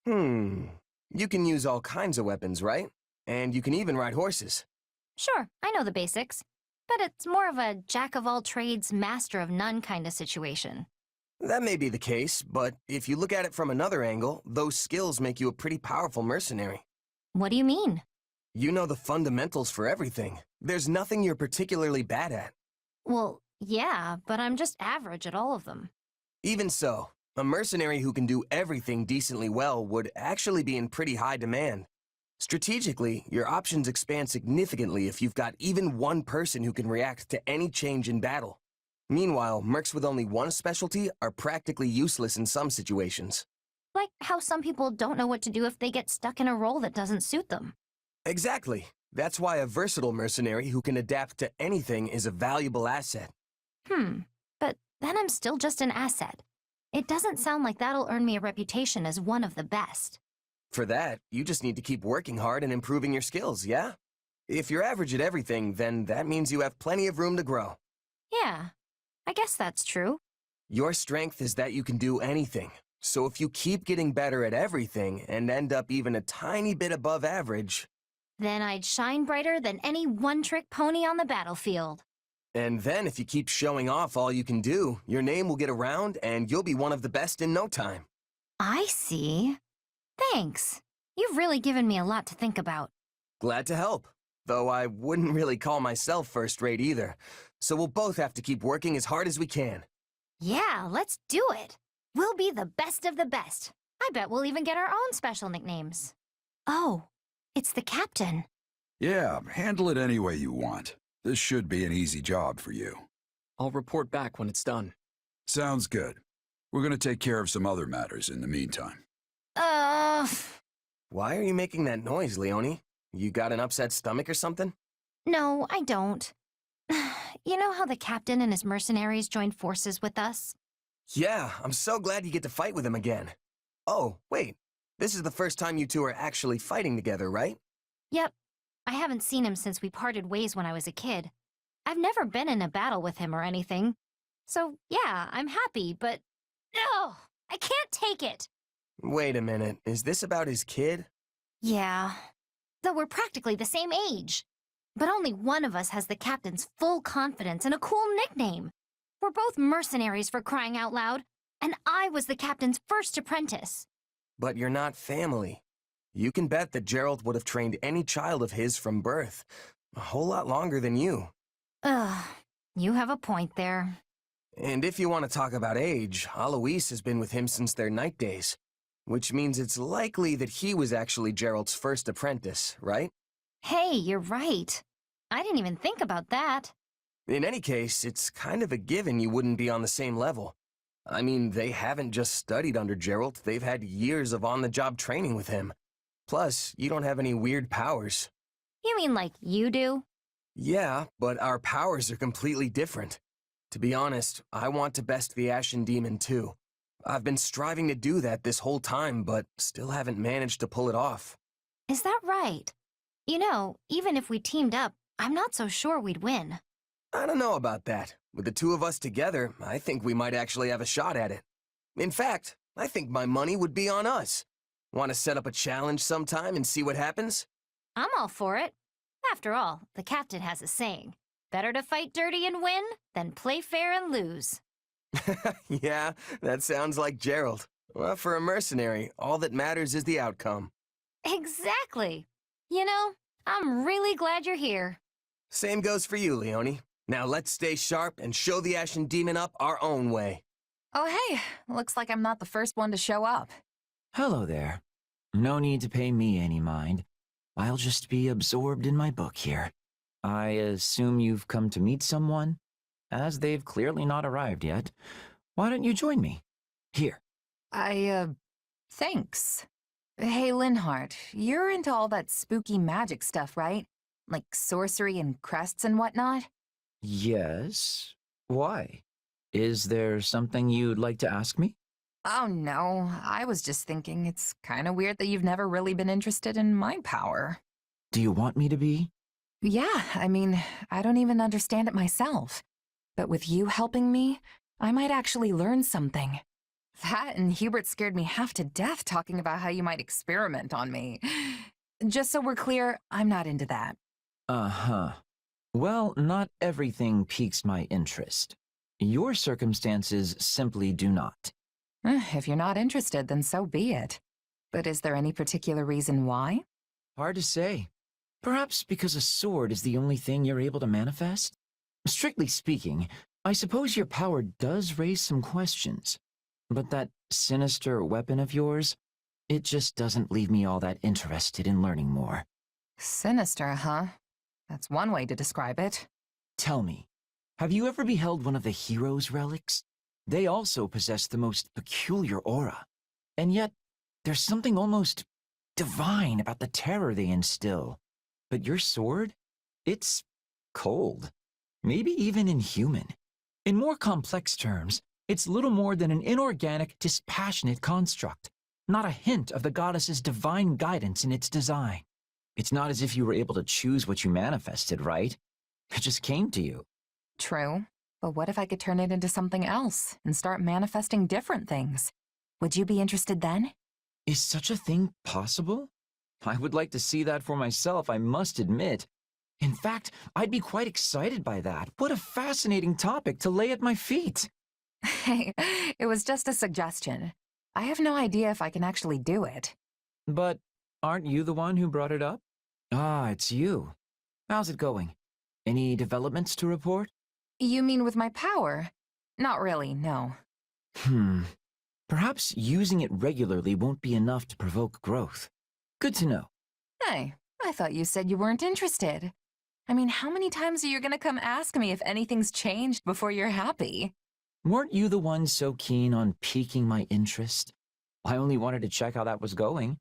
You can use all kinds of weapons, right? And you can even ride horses. Sure, I know the basics. But it's more of a jack-of-all-trades, master-of-none kind of situation. That may be the case, but if you look at it from another angle, those skills make you a pretty powerful mercenary. What do you mean? You know the fundamentals for everything. There's nothing you're particularly bad at. Well, yeah, but I'm just average at all of them. Even so, a mercenary who can do everything decently well would actually be in pretty high demand. Strategically, your options expand significantly if you've got even one person who can react to any change in battle. Meanwhile, mercs with only one specialty are practically useless in some situations. Like how some people don't know what to do if they get stuck in a role that doesn't suit them. Exactly. That's why a versatile mercenary who can adapt to anything is a valuable asset. But then I'm still just an asset. It doesn't sound like that'll earn me a reputation as one of the best. For that, you just need to keep working hard and improving your skills, yeah? If you're average at everything, then that means you have plenty of room to grow. Yeah, I guess that's true. Your strength is that you can do anything. So if you keep getting better at everything and end up even a tiny bit above average... Then I'd shine brighter than any one-trick pony on the battlefield. And then if you keep showing off all you can do, your name will get around and you'll be one of the best in no time. I see. Thanks. You've really given me a lot to think about. Glad to help. Though I wouldn't really call myself first-rate either. So we'll both have to keep working as hard as we can. Yeah, let's do it. We'll be the best of the best. I bet we'll even get our own special nicknames. Oh, it's the captain. Yeah, handle it any way you want. This should be an easy job for you. I'll report back when it's done. Sounds good. We're gonna take care of some other matters in the meantime. Why are you making that noise, Leonie? You got an upset stomach or something? No, I don't. You know how the captain and his mercenaries joined forces with us? Yeah, I'm so glad you get to fight with him again. Oh, wait. This is the first time you two are actually fighting together, right? Yep. I haven't seen him since we parted ways when I was a kid. I've never been in a battle with him or anything. So, yeah, I'm happy, but... No! I can't take it! Wait a minute. Is this about his kid? Yeah. Though we're practically the same age. But only one of us has the captain's full confidence and a cool nickname. We're both mercenaries for crying out loud, and I was the captain's first apprentice. But you're not family. You can bet that Gerald would have trained any child of his from birth. A whole lot longer than you. Ugh, you have a point there. And if you want to talk about age, Alois has been with him since their night days. Which means it's likely that he was actually Gerald's first apprentice, right? Hey, you're right. I didn't even think about that. In any case, it's kind of a given you wouldn't be on the same level. I mean, they haven't just studied under Geralt, they've had years of on-the-job training with him. Plus, you don't have any weird powers. You mean like you do? Yeah, but our powers are completely different. To be honest, I want to best the Ashen Demon too. I've been striving to do that this whole time, but still haven't managed to pull it off. Is that right? You know, even if we teamed up, I'm not so sure we'd win. I don't know about that. With the two of us together, I think we might actually have a shot at it. In fact, I think my money would be on us. Want to set up a challenge sometime and see what happens? I'm all for it. After all, the captain has a saying, better to fight dirty and win than play fair and lose. Yeah, that sounds like Gerald. Well, for a mercenary, all that matters is the outcome. Exactly. You know, I'm really glad you're here. Same goes for you, Leonie. Now let's stay sharp and show the Ashen Demon up our own way. Oh, hey, looks like I'm not the first one to show up. Hello there. No need to pay me any mind. I'll just be absorbed in my book here. I assume you've come to meet someone? As they've clearly not arrived yet, why don't you join me? Here. Thanks. Hey, Linhart, you're into all that spooky magic stuff, right? Like sorcery and crests and whatnot? Yes? Why? Is there something you'd like to ask me? Oh, no. I was just thinking it's kind of weird that you've never really been interested in my power. Do you want me to be? Yeah, I mean, I don't even understand it myself. But with you helping me, I might actually learn something. That and Hubert scared me half to death talking about how you might experiment on me. Just so we're clear, I'm not into that. Uh-huh. Well, not everything piques my interest. Your circumstances simply do not. If you're not interested, then so be it. But is there any particular reason why? Hard to say. Perhaps because a sword is the only thing you're able to manifest? Strictly speaking, I suppose your power does raise some questions. But that sinister weapon of yours, it just doesn't leave me all that interested in learning more. Sinister, huh? That's one way to describe it. Tell me, have you ever beheld one of the hero's relics? They also possess the most peculiar aura. And yet, there's something almost divine about the terror they instill. But your sword? It's cold. Maybe even inhuman. In more complex terms, it's little more than an inorganic, dispassionate construct. Not a hint of the goddess's divine guidance in its design. It's not as if you were able to choose what you manifested, right? It just came to you. True. But what if I could turn it into something else and start manifesting different things? Would you be interested then? Is such a thing possible? I would like to see that for myself, I must admit. In fact, I'd be quite excited by that. What a fascinating topic to lay at my feet. Hey, it was just a suggestion. I have no idea if I can actually do it. But aren't you the one who brought it up? Ah, it's you. How's it going? Any developments to report? You mean with my power? Not really, no. Perhaps using it regularly won't be enough to provoke growth. Good to know. Hey, I thought you said you weren't interested. I mean, how many times are you gonna come ask me if anything's changed before you're happy? Weren't you the one so keen on piquing my interest? I only wanted to check how that was going.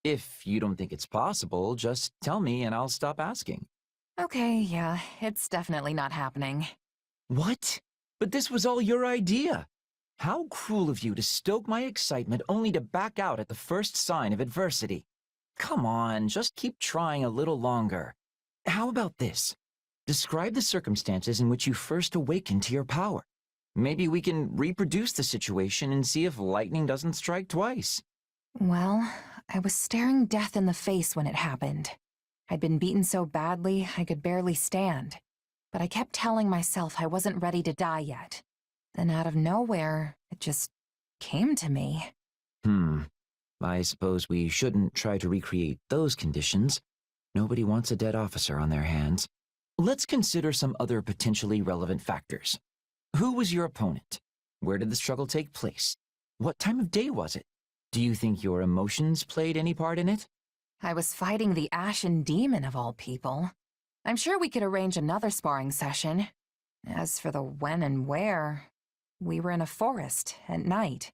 If you don't think it's possible, just tell me and I'll stop asking. Okay, yeah, it's definitely not happening. What? But this was all your idea. How cruel of you to stoke my excitement only to back out at the first sign of adversity. Come on, just keep trying a little longer. How about this? Describe the circumstances in which you first awakened to your power. Maybe we can reproduce the situation and see if lightning doesn't strike twice. Well, I was staring death in the face when it happened. I'd been beaten so badly I could barely stand. But I kept telling myself I wasn't ready to die yet. Then out of nowhere, it just came to me. I suppose we shouldn't try to recreate those conditions. Nobody wants a dead officer on their hands. Let's consider some other potentially relevant factors. Who was your opponent? Where did the struggle take place? What time of day was it? Do you think your emotions played any part in it? I was fighting the Ashen Demon of all people. I'm sure we could arrange another sparring session. As for the when and where, we were in a forest at night.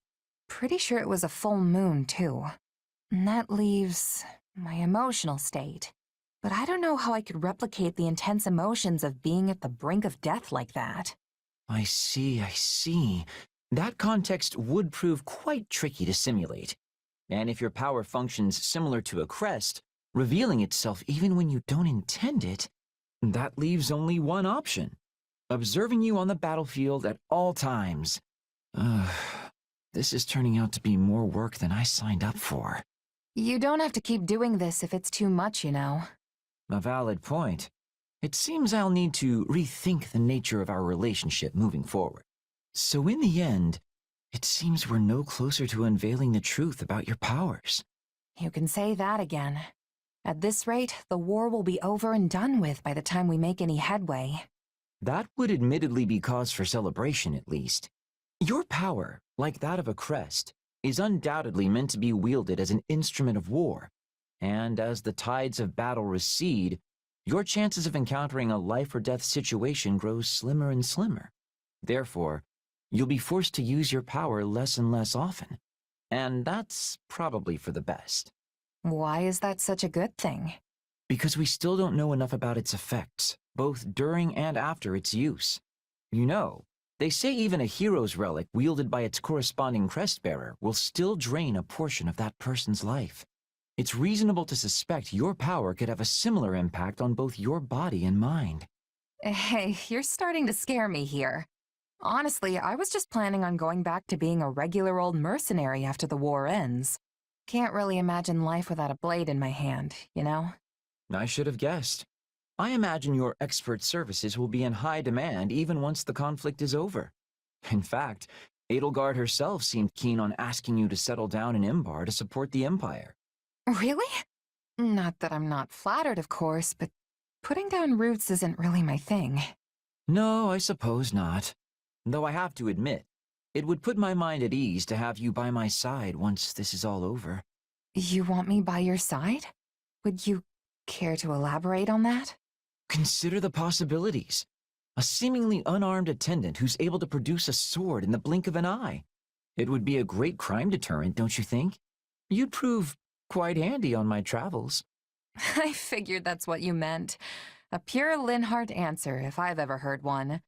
Pretty sure it was a full moon, too. And that leaves my emotional state. But I don't know how I could replicate the intense emotions of being at the brink of death like that. I see, I see. That context would prove quite tricky to simulate. And if your power functions similar to a crest, revealing itself even when you don't intend it, that leaves only one option. Observing you on the battlefield at all times. This is turning out to be more work than I signed up for. You don't have to keep doing this if it's too much, you know. A valid point. It seems I'll need to rethink the nature of our relationship moving forward. So in the end, it seems we're no closer to unveiling the truth about your powers. You can say that again. At this rate, the war will be over and done with by the time we make any headway. That would admittedly be cause for celebration, at least. Your power, like that of a crest, is undoubtedly meant to be wielded as an instrument of war. And as the tides of battle recede, your chances of encountering a life-or-death situation grows slimmer and slimmer. Therefore, you'll be forced to use your power less and less often. And that's probably for the best. Why is that such a good thing? Because we still don't know enough about its effects, both during and after its use. You know, they say even a hero's relic wielded by its corresponding crest bearer will still drain a portion of that person's life. It's reasonable to suspect your power could have a similar impact on both your body and mind. Hey, you're starting to scare me here. Honestly, I was just planning on going back to being a regular old mercenary after the war ends. Can't really imagine life without a blade in my hand, you know? I should have guessed. I imagine your expert services will be in high demand even once the conflict is over. In fact, Edelgard herself seemed keen on asking you to settle down in Imbar to support the Empire. Really? Not that I'm not flattered, of course, but putting down roots isn't really my thing. No, I suppose not. Though I have to admit, it would put my mind at ease to have you by my side once this is all over. You want me by your side? Would you care to elaborate on that? Consider the possibilities. A seemingly unarmed attendant who's able to produce a sword in the blink of an eye. It would be a great crime deterrent, don't you think? You'd prove quite handy on my travels. I figured that's what you meant. A pure Linhart answer, if I've ever heard one.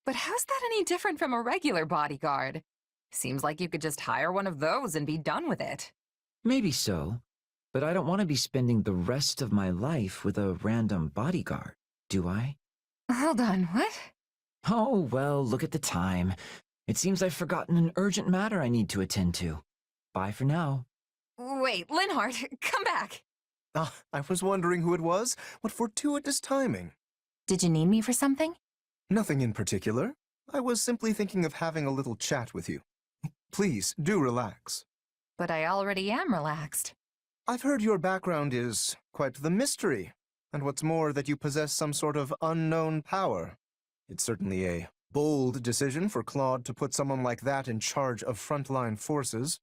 But how's that any different from a regular bodyguard? Seems like you could just hire one of those and be done with it. Maybe so, but I don't want to be spending the rest of my life with a random bodyguard, do I? Hold on, what? Oh, well, look at the time. It seems I've forgotten an urgent matter I need to attend to. Bye for now. Wait, Linhart, come back! I was wondering who it was. What fortuitous timing. Did you need me for something? Nothing in particular. I was simply thinking of having a little chat with you. Please, do relax. But I already am relaxed. I've heard your background is quite the mystery, and what's more, that you possess some sort of unknown power. It's certainly a bold decision for Claude to put someone like that in charge of frontline forces.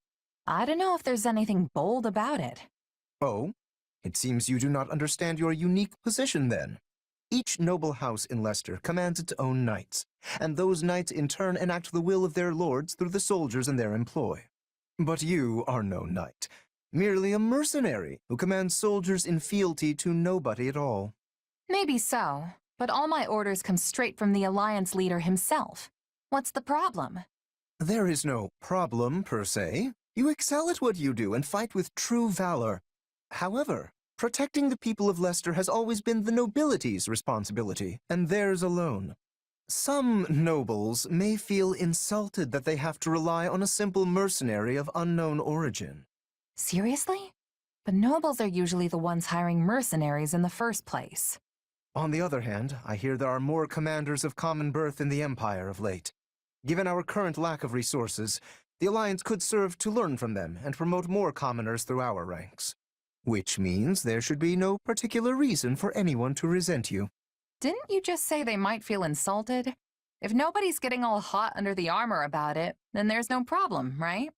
I don't know if there's anything bold about it. Oh? It seems you do not understand your unique position, then. Each noble house in Leicester commands its own knights, and those knights in turn enact the will of their lords through the soldiers in their employ. But you are no knight, merely a mercenary who commands soldiers in fealty to nobody at all. Maybe so, but all my orders come straight from the Alliance leader himself. What's the problem? There is no problem, per se. You excel at what you do and fight with true valor. However, protecting the people of Leicester has always been the nobility's responsibility, and theirs alone. Some nobles may feel insulted that they have to rely on a simple mercenary of unknown origin. Seriously? But nobles are usually the ones hiring mercenaries in the first place. On the other hand, I hear there are more commanders of common birth in the Empire of late. Given our current lack of resources, the Alliance could serve to learn from them and promote more commoners through our ranks. Which means there should be no particular reason for anyone to resent you. Didn't you just say they might feel insulted? If nobody's getting all hot under the armor about it, then there's no problem, right?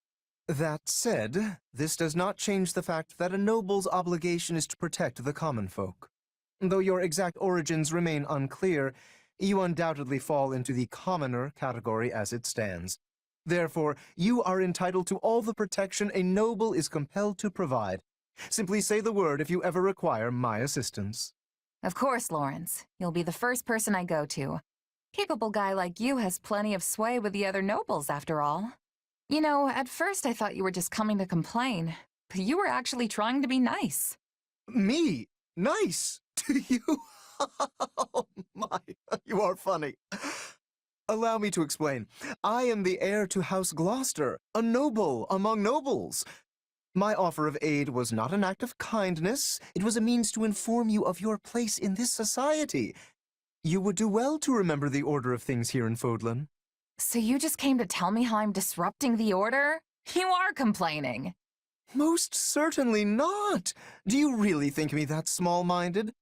That said, this does not change the fact that a noble's obligation is to protect the common folk. Though your exact origins remain unclear, you undoubtedly fall into the commoner category as it stands. Therefore, you are entitled to all the protection a noble is compelled to provide. Simply say the word if you ever require my assistance. Of course, Lawrence. You'll be the first person I go to. Capable guy like you has plenty of sway with the other nobles, after all. You know, at first I thought you were just coming to complain, but you were actually trying to be nice. Me? Nice? To you? Oh my, you are funny. Allow me to explain. I am the heir to House Gloucester, a noble among nobles. My offer of aid was not an act of kindness. It was a means to inform you of your place in this society. You would do well to remember the order of things here in Fodlan. So you just came to tell me how I'm disrupting the order? You are complaining. Most certainly not. Do you really think me that small-minded?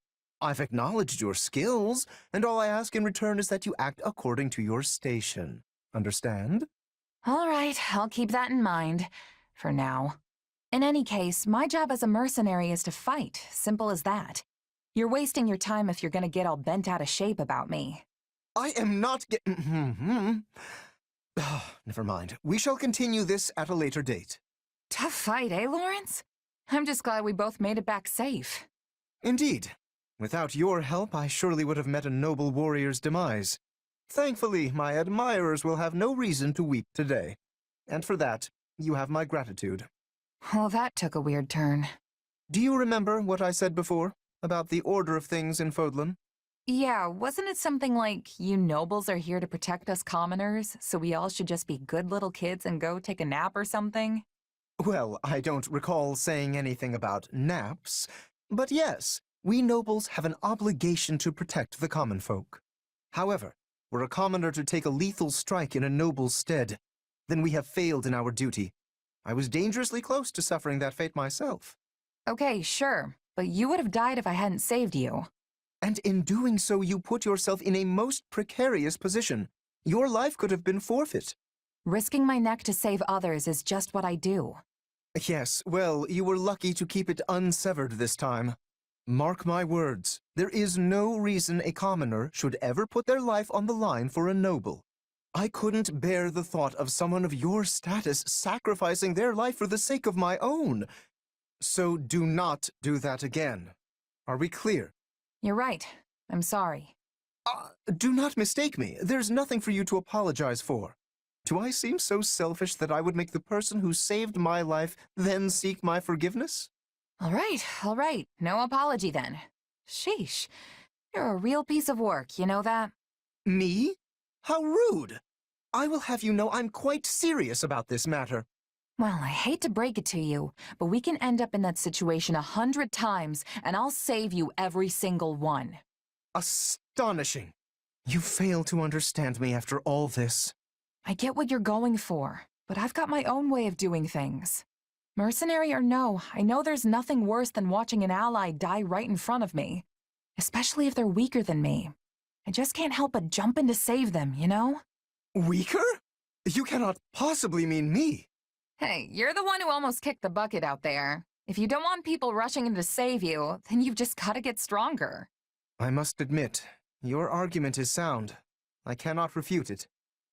I've acknowledged your skills, and all I ask in return is that you act according to your station. Understand? All right, I'll keep that in mind. For now. In any case, my job as a mercenary is to fight. Simple as that. You're wasting your time if you're gonna get all bent out of shape about me. I am not Never mind. We shall continue this at a later date. Tough fight, eh, Lawrence? I'm just glad we both made it back safe. Indeed. Without your help, I surely would have met a noble warrior's demise. Thankfully, my admirers will have no reason to weep today. And for that, you have my gratitude. Well, that took a weird turn. Do you remember what I said before about the order of things in Fodlan? Yeah, wasn't it something like, you nobles are here to protect us commoners, so we all should just be good little kids and go take a nap or something? Well, I don't recall saying anything about naps, but yes, we nobles have an obligation to protect the common folk. However, were a commoner to take a lethal strike in a noble's stead, then we have failed in our duty. I was dangerously close to suffering that fate myself. Okay, sure, but you would have died if I hadn't saved you. And in doing so, you put yourself in a most precarious position. Your life could have been forfeit. Risking my neck to save others is just what I do. Yes, well, you were lucky to keep it unsevered this time. Mark my words, there is no reason a commoner should ever put their life on the line for a noble. I couldn't bear the thought of someone of your status sacrificing their life for the sake of my own. So do not do that again. Are we clear? You're right. I'm sorry. Do not mistake me. There's nothing for you to apologize for. Do I seem so selfish that I would make the person who saved my life then seek my forgiveness? All right. No apology then. Sheesh. You're a real piece of work, you know that? Me? How rude! I will have you know I'm quite serious about this matter. Well, I hate to break it to you, but we can end up in that situation 100 times, and I'll save you every single one. Astonishing. You fail to understand me after all this. I get what you're going for, but I've got my own way of doing things. Mercenary or no, I know there's nothing worse than watching an ally die right in front of me. Especially if they're weaker than me. I just can't help but jump in to save them, you know? Weaker? You cannot possibly mean me. Hey, you're the one who almost kicked the bucket out there. If you don't want people rushing in to save you, then you've just gotta get stronger. I must admit, your argument is sound. I cannot refute it.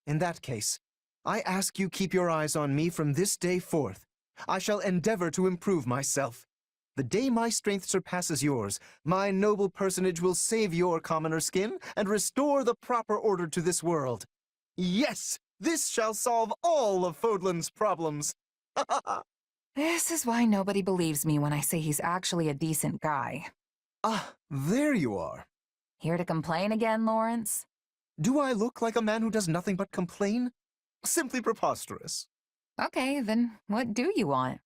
In that case, I ask you keep your eyes on me from this day forth. I shall endeavor to improve myself. The day my strength surpasses yours, my noble personage will save your commoner skin and restore the proper order to this world. Yes, this shall solve all of Fodlan's problems. This is why nobody believes me when I say he's actually a decent guy. Ah, there you are. Here to complain again, Lawrence? Do I look like a man who does nothing but complain? Simply preposterous. Okay, then what do you want?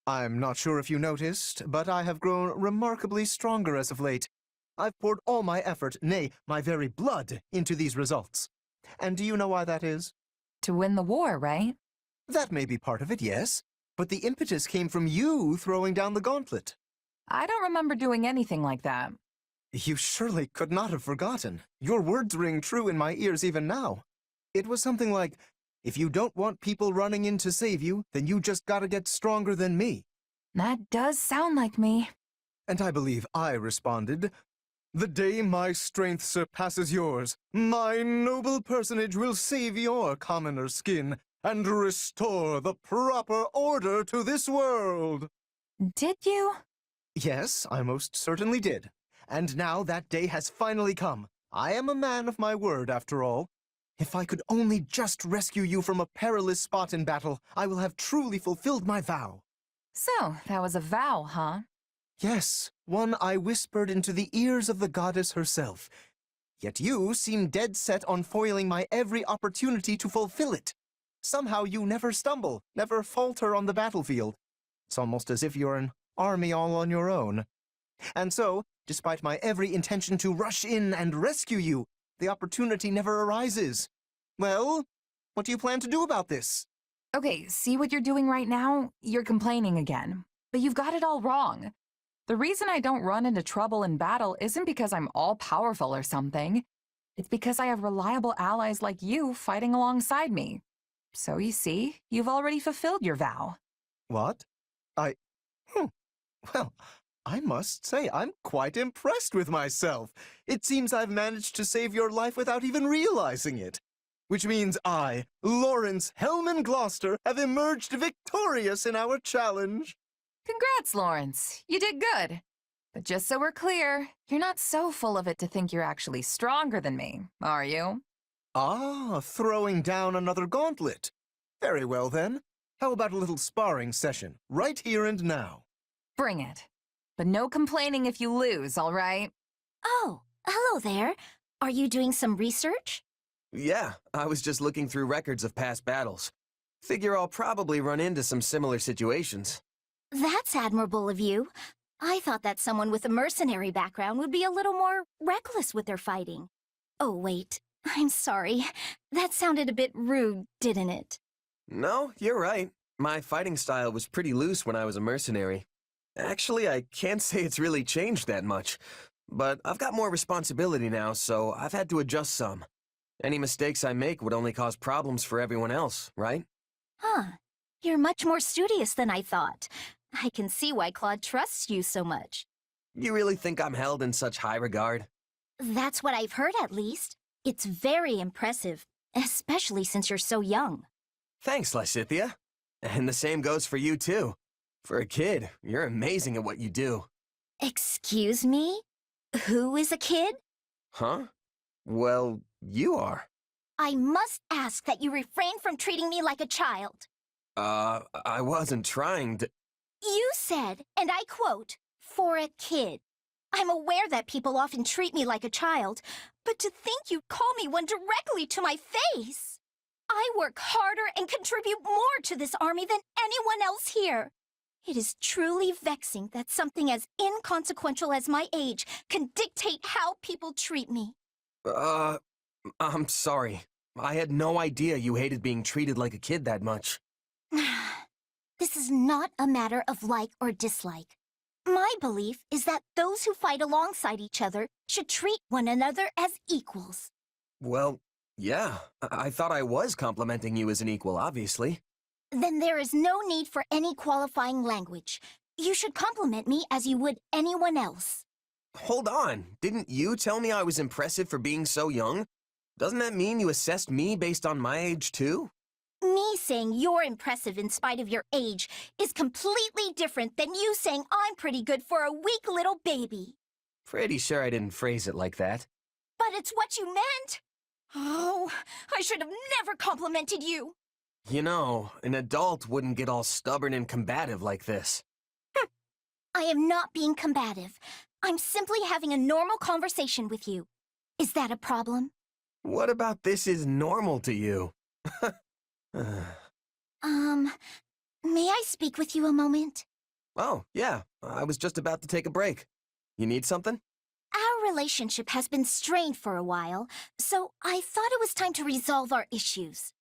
I'm not sure if you noticed, but I have grown remarkably stronger as of late. I've poured all my effort, nay, my very blood, into these results. And do you know why that is? To win the war, right? That may be part of it, yes. But the impetus came from you throwing down the gauntlet. I don't remember doing anything like that. You surely could not have forgotten. Your words ring true in my ears even now. It was something like, if you don't want people running in to save you, then you just gotta get stronger than me. That does sound like me. And I believe I responded, The day my strength surpasses yours, my noble personage will save your commoner skin and restore the proper order to this world. Did you? Yes, I most certainly did. And now that day has finally come. I am a man of my word, after all. If I could only just rescue you from a perilous spot in battle, I will have truly fulfilled my vow. So, that was a vow, huh? Yes, one I whispered into the ears of the goddess herself. Yet you seem dead set on foiling my every opportunity to fulfill it. Somehow you never stumble, never falter on the battlefield. It's almost as if you're an army all on your own. And so, despite my every intention to rush in and rescue you, the opportunity never arises. Well, what do you plan to do about this? Okay, see what you're doing right now? You're complaining again. But you've got it all wrong. The reason I don't run into trouble in battle isn't because I'm all-powerful or something. It's because I have reliable allies like you fighting alongside me. So you see, you've already fulfilled your vow. What? Well, I must say I'm quite impressed with myself. It seems I've managed to save your life without even realizing it. Which means I, Lawrence Hellman Gloucester, have emerged victorious in our challenge. Congrats, Lawrence. You did good. But just so we're clear, you're not so full of it to think you're actually stronger than me, are you? Ah, throwing down another gauntlet. Very well, then. How about a little sparring session, right here and now? Bring it. But no complaining if you lose, all right? Oh, hello there. Are you doing some research? Yeah, I was just looking through records of past battles. Figure I'll probably run into some similar situations. That's admirable of you. I thought that someone with a mercenary background would be a little more reckless with their fighting. Oh, wait. I'm sorry. That sounded a bit rude, didn't it? No, you're right. My fighting style was pretty loose when I was a mercenary. Actually, I can't say it's really changed that much. But I've got more responsibility now, so I've had to adjust some. Any mistakes I make would only cause problems for everyone else, right? Huh. You're much more studious than I thought. I can see why Claude trusts you so much. You really think I'm held in such high regard? That's what I've heard, at least. It's very impressive, especially since you're so young. Thanks, Lysithia. And the same goes for you, too. For a kid, you're amazing at what you do. Excuse me? Who is a kid? Huh? Well, you are. I must ask that you refrain from treating me like a child. I wasn't trying to... You said, and I quote, for a kid. I'm aware that people often treat me like a child, but to think you'd call me one directly to my face! I work harder and contribute more to this army than anyone else here. It is truly vexing that something as inconsequential as my age can dictate how people treat me. I'm sorry. I had no idea you hated being treated like a kid that much. This is not a matter of like or dislike. My belief is that those who fight alongside each other should treat one another as equals. Well, yeah. I thought I was complimenting you as an equal, obviously. Then there is no need for any qualifying language. You should compliment me as you would anyone else. Hold on. Didn't you tell me I was impressive for being so young? Doesn't that mean you assessed me based on my age, too? Me saying you're impressive in spite of your age is completely different than you saying I'm pretty good for a weak little baby. Pretty sure I didn't phrase it like that. But it's what you meant. Oh, I should have never complimented you. You know, an adult wouldn't get all stubborn and combative like this. I am not being combative. I'm simply having a normal conversation with you. Is that a problem? What about this is normal to you? May I speak with you a moment? Oh, yeah. I was just about to take a break. You need something? Our relationship has been strained for a while, so I thought it was time to resolve our issues.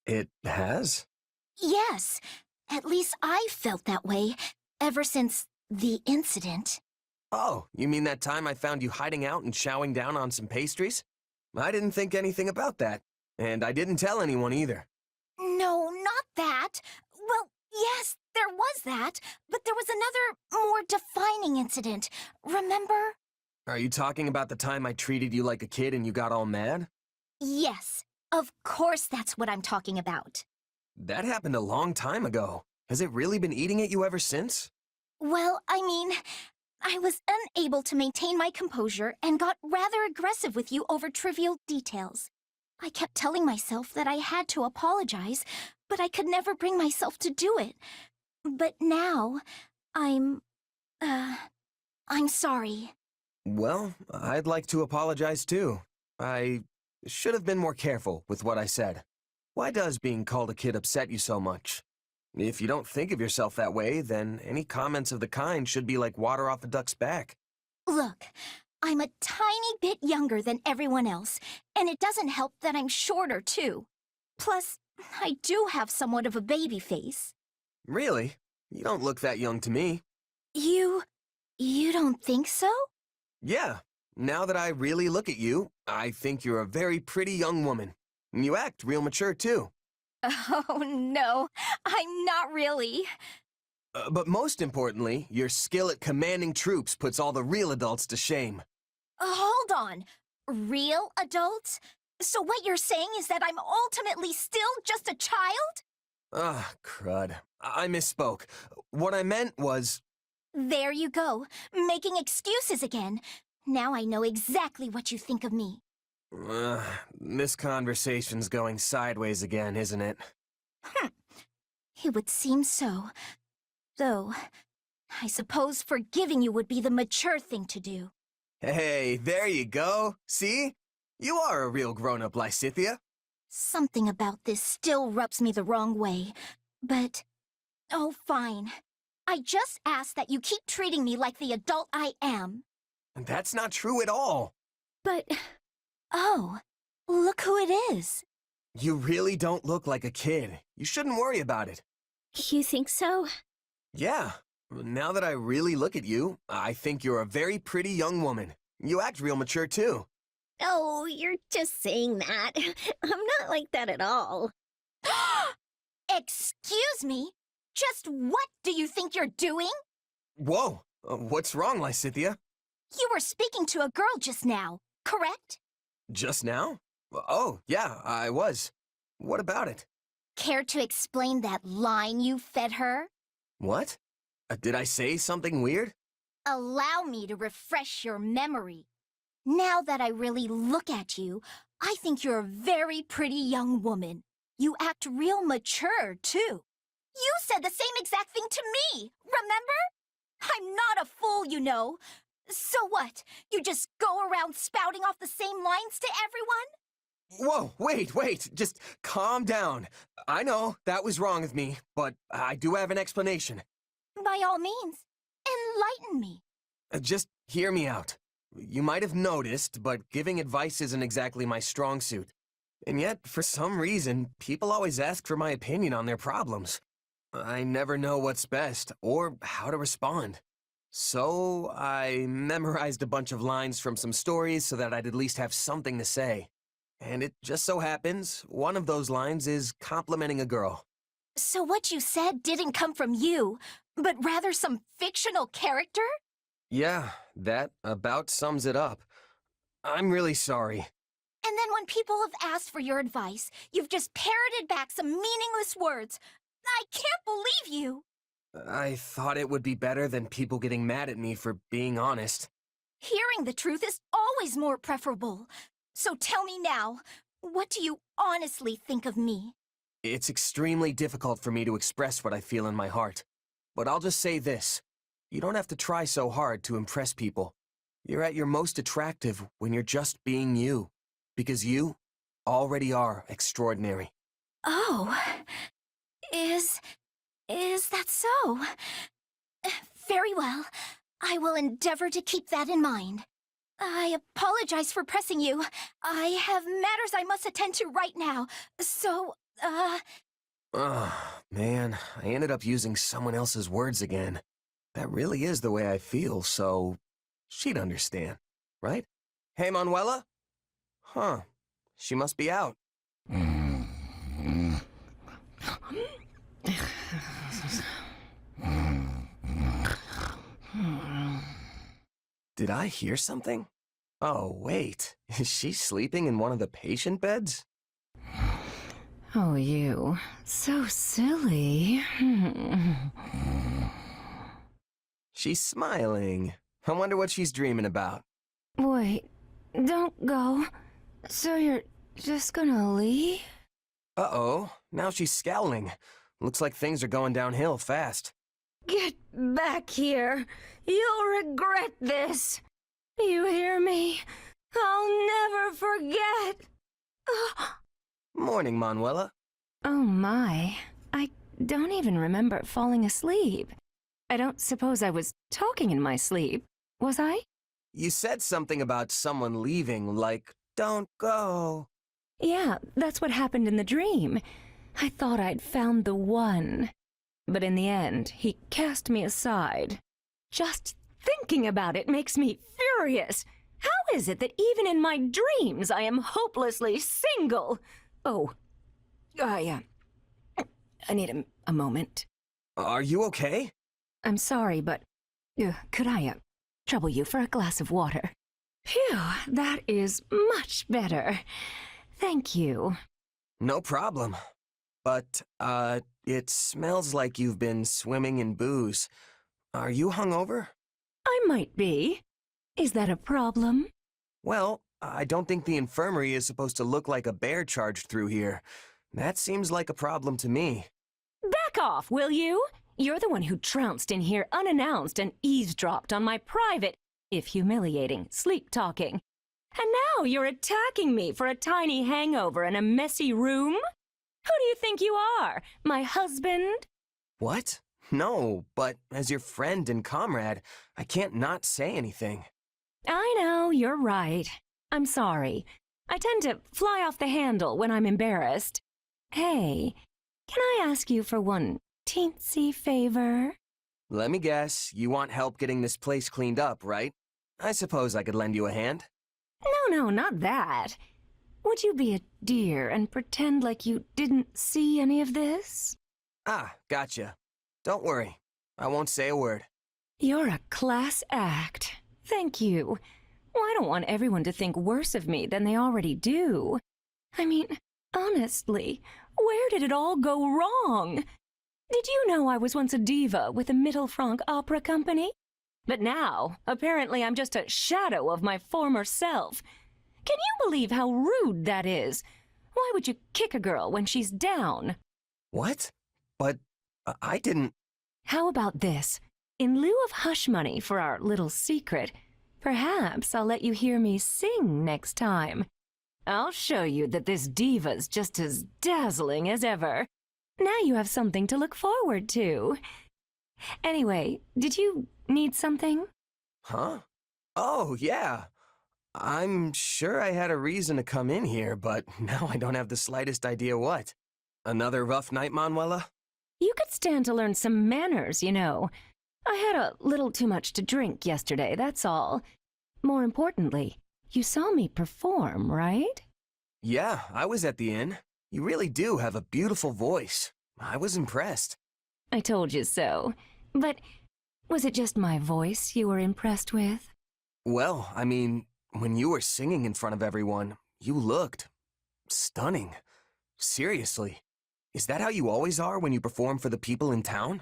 It has? Yes. At least I felt that way ever since the incident. Oh, you mean that time I found you hiding out and chowing down on some pastries? I didn't think anything about that, and I didn't tell anyone either. No, not that. Well, yes, there was that, but there was another, more defining incident. Remember? Are you talking about the time I treated you like a kid and you got all mad? Yes, of course that's what I'm talking about. That happened a long time ago. Has it really been eating at you ever since? Well, I mean, I was unable to maintain my composure and got rather aggressive with you over trivial details. I kept telling myself that I had to apologize, but I could never bring myself to do it. But now, I'm sorry. Well, I'd like to apologize too. I should have been more careful with what I said. Why does being called a kid upset you so much? If you don't think of yourself that way, then any comments of the kind should be like water off a duck's back. Look, I'm a tiny bit younger than everyone else, and it doesn't help that I'm shorter too. Plus, I do have somewhat of a baby face. Really? You don't look that young to me. You don't think so? Yeah. Now that I really look at you, I think you're a very pretty young woman. And you act real mature too. Oh, no, I'm not really. But most importantly, your skill at commanding troops puts all the real adults to shame. Hold on. Real adults? So what you're saying is that I'm ultimately still just a child? Ah, crud. I misspoke. What I meant was... There you go, making excuses again. Now I know exactly what you think of me. This conversation's going sideways again, isn't it? It would seem so. Though, I suppose forgiving you would be the mature thing to do. Hey, there you go. See? You are a real grown-up, Lysithea. Something about this still rubs me the wrong way. But, oh, fine. I just ask that you keep treating me like the adult I am. That's not true at all. But, oh, look who it is. You really don't look like a kid. You shouldn't worry about it. You think so? Yeah. Now that I really look at you, I think you're a very pretty young woman. You act real mature, too. Oh, you're just saying that. I'm not like that at all. Excuse me? Just what do you think you're doing? Whoa. What's wrong, Lysithea? You were speaking to a girl just now, correct? Just now? Oh, yeah, I was. What about it? Care to explain that line you fed her? What? Did I say something weird? Allow me to refresh your memory. Now that I really look at you, I think you're a very pretty young woman. You act real mature, too. You said the same exact thing to me, remember? I'm not a fool, you know. So what? You just go around spouting off the same lines to everyone? Whoa, wait. Just calm down. I know that was wrong of me, but I do have an explanation. By all means, enlighten me. Just hear me out. You might have noticed, but giving advice isn't exactly my strong suit. And yet, for some reason, people always ask for my opinion on their problems. I never know what's best, or how to respond. So, I memorized a bunch of lines from some stories so that I'd at least have something to say. And it just so happens, one of those lines is complimenting a girl. So what you said didn't come from you, but rather some fictional character? Yeah, that about sums it up. I'm really sorry. And then when people have asked for your advice, you've just parroted back some meaningless words. I can't believe you! I thought it would be better than people getting mad at me for being honest. Hearing the truth is always more preferable. So tell me now, what do you honestly think of me? It's extremely difficult for me to express what I feel in my heart. But I'll just say this. You don't have to try so hard to impress people. You're at your most attractive when you're just being you. Because you already are extraordinary. Oh, is that so? Very well. I will endeavor to keep that in mind. I apologize for pressing you. I have matters I must attend to right now. So, man, I ended up using someone else's words again. That really is the way I feel, so she'd understand, right? Hey, Manuela? Huh. She must be out. Did I hear something? Oh, wait. Is she sleeping in one of the patient beds? Oh, you. So silly. She's smiling. I wonder what she's dreaming about. Wait, don't go. So you're just gonna leave? Uh-oh, now she's scowling. Looks like things are going downhill fast. Get back here. You'll regret this. You hear me? I'll never forget. Morning, Manuela. Oh my. I don't even remember falling asleep. I don't suppose I was talking in my sleep, was I? You said something about someone leaving, like, don't go. Yeah, that's what happened in the dream. I thought I'd found the one. But in the end, he cast me aside. Just thinking about it makes me furious. How is it that even in my dreams I am hopelessly single? Oh, I need a moment. Are you okay? I'm sorry, but could I trouble you for a glass of water? Phew, that is much better. Thank you. No problem. But, it smells like you've been swimming in booze. Are you hungover? I might be. Is that a problem? Well, I don't think the infirmary is supposed to look like a bear charged through here. That seems like a problem to me. Back off, will you? You're the one who trounced in here unannounced and eavesdropped on my private, if humiliating, sleep-talking. And now you're attacking me for a tiny hangover and a messy room? Who do you think you are? My husband? What? No, but as your friend and comrade, I can't not say anything. I know, you're right. I'm sorry. I tend to fly off the handle when I'm embarrassed. Hey, can I ask you for one teensy favor? Let me guess, you want help getting this place cleaned up, right? I suppose I could lend you a hand. No, not that. Would you be a dear and pretend like you didn't see any of this? Ah, gotcha. Don't worry. I won't say a word. You're a class act. Thank you. Well, I don't want everyone to think worse of me than they already do. I mean, honestly, where did it all go wrong? Did you know I was once a diva with a Mittelfranc opera company? But now, apparently I'm just a shadow of my former self. Can you believe how rude that is? Why would you kick a girl when she's down? What? But I didn't... How about this? In lieu of hush money for our little secret, perhaps I'll let you hear me sing next time. I'll show you that this diva's just as dazzling as ever. Now you have something to look forward to. Anyway, did you need something? Huh? Oh, yeah. I'm sure I had a reason to come in here, but now I don't have the slightest idea what. Another rough night, Manuela? You could stand to learn some manners, you know. I had a little too much to drink yesterday, that's all. More importantly, you saw me perform, right? Yeah, I was at the inn. You really do have a beautiful voice. I was impressed. I told you so. But was it just my voice you were impressed with? Well, I mean, when you were singing in front of everyone, you looked stunning. Seriously. Is that how you always are when you perform for the people in town?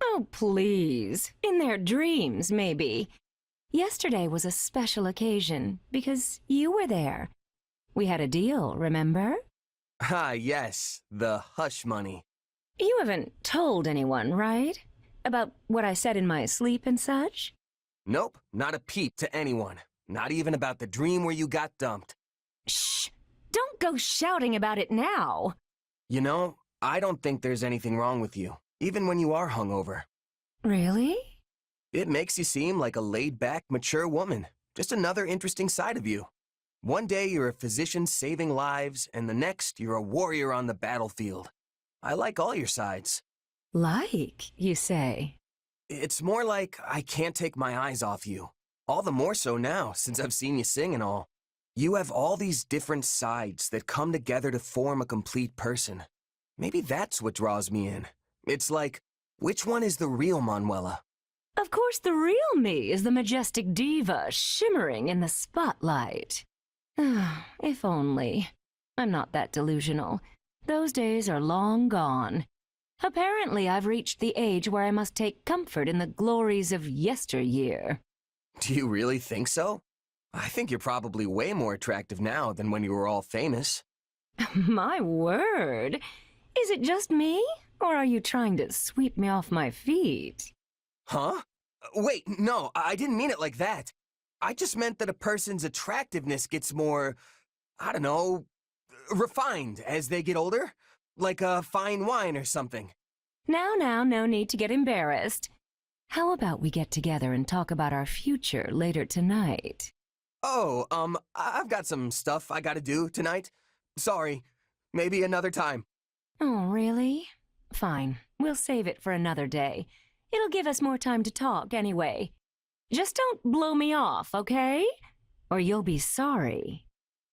Oh, please. In their dreams, maybe. Yesterday was a special occasion because you were there. We had a deal, remember? Ah, yes. The hush money. You haven't told anyone, right? About what I said in my sleep and such? Nope, not a peep to anyone. Not even about the dream where you got dumped. Shh! Don't go shouting about it now! You know, I don't think there's anything wrong with you, even when you are hungover. Really? It makes you seem like a laid-back, mature woman. Just another interesting side of you. One day you're a physician saving lives, and the next you're a warrior on the battlefield. I like all your sides. Like, you say? It's more like I can't take my eyes off you. All the more so now, since I've seen you sing and all. You have all these different sides that come together to form a complete person. Maybe that's what draws me in. It's like, which one is the real Manuela? Of course, the real me is the majestic diva shimmering in the spotlight. If only. I'm not that delusional. Those days are long gone. Apparently, I've reached the age where I must take comfort in the glories of yesteryear. Do you really think so? I think you're probably way more attractive now than when you were all famous. My word! Is it just me? Or are you trying to sweep me off my feet? Huh? Wait, no, I didn't mean it like that. I just meant that a person's attractiveness gets more, I don't know, refined as they get older. Like a fine wine or something. Now, no need to get embarrassed. How about we get together and talk about our future later tonight? Oh, I've got some stuff I gotta do tonight. Sorry, maybe another time. Oh, really? Fine, we'll save it for another day. It'll give us more time to talk anyway. Just don't blow me off, okay? Or you'll be sorry.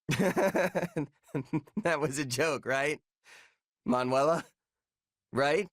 That was a joke, right? Manuela? Right?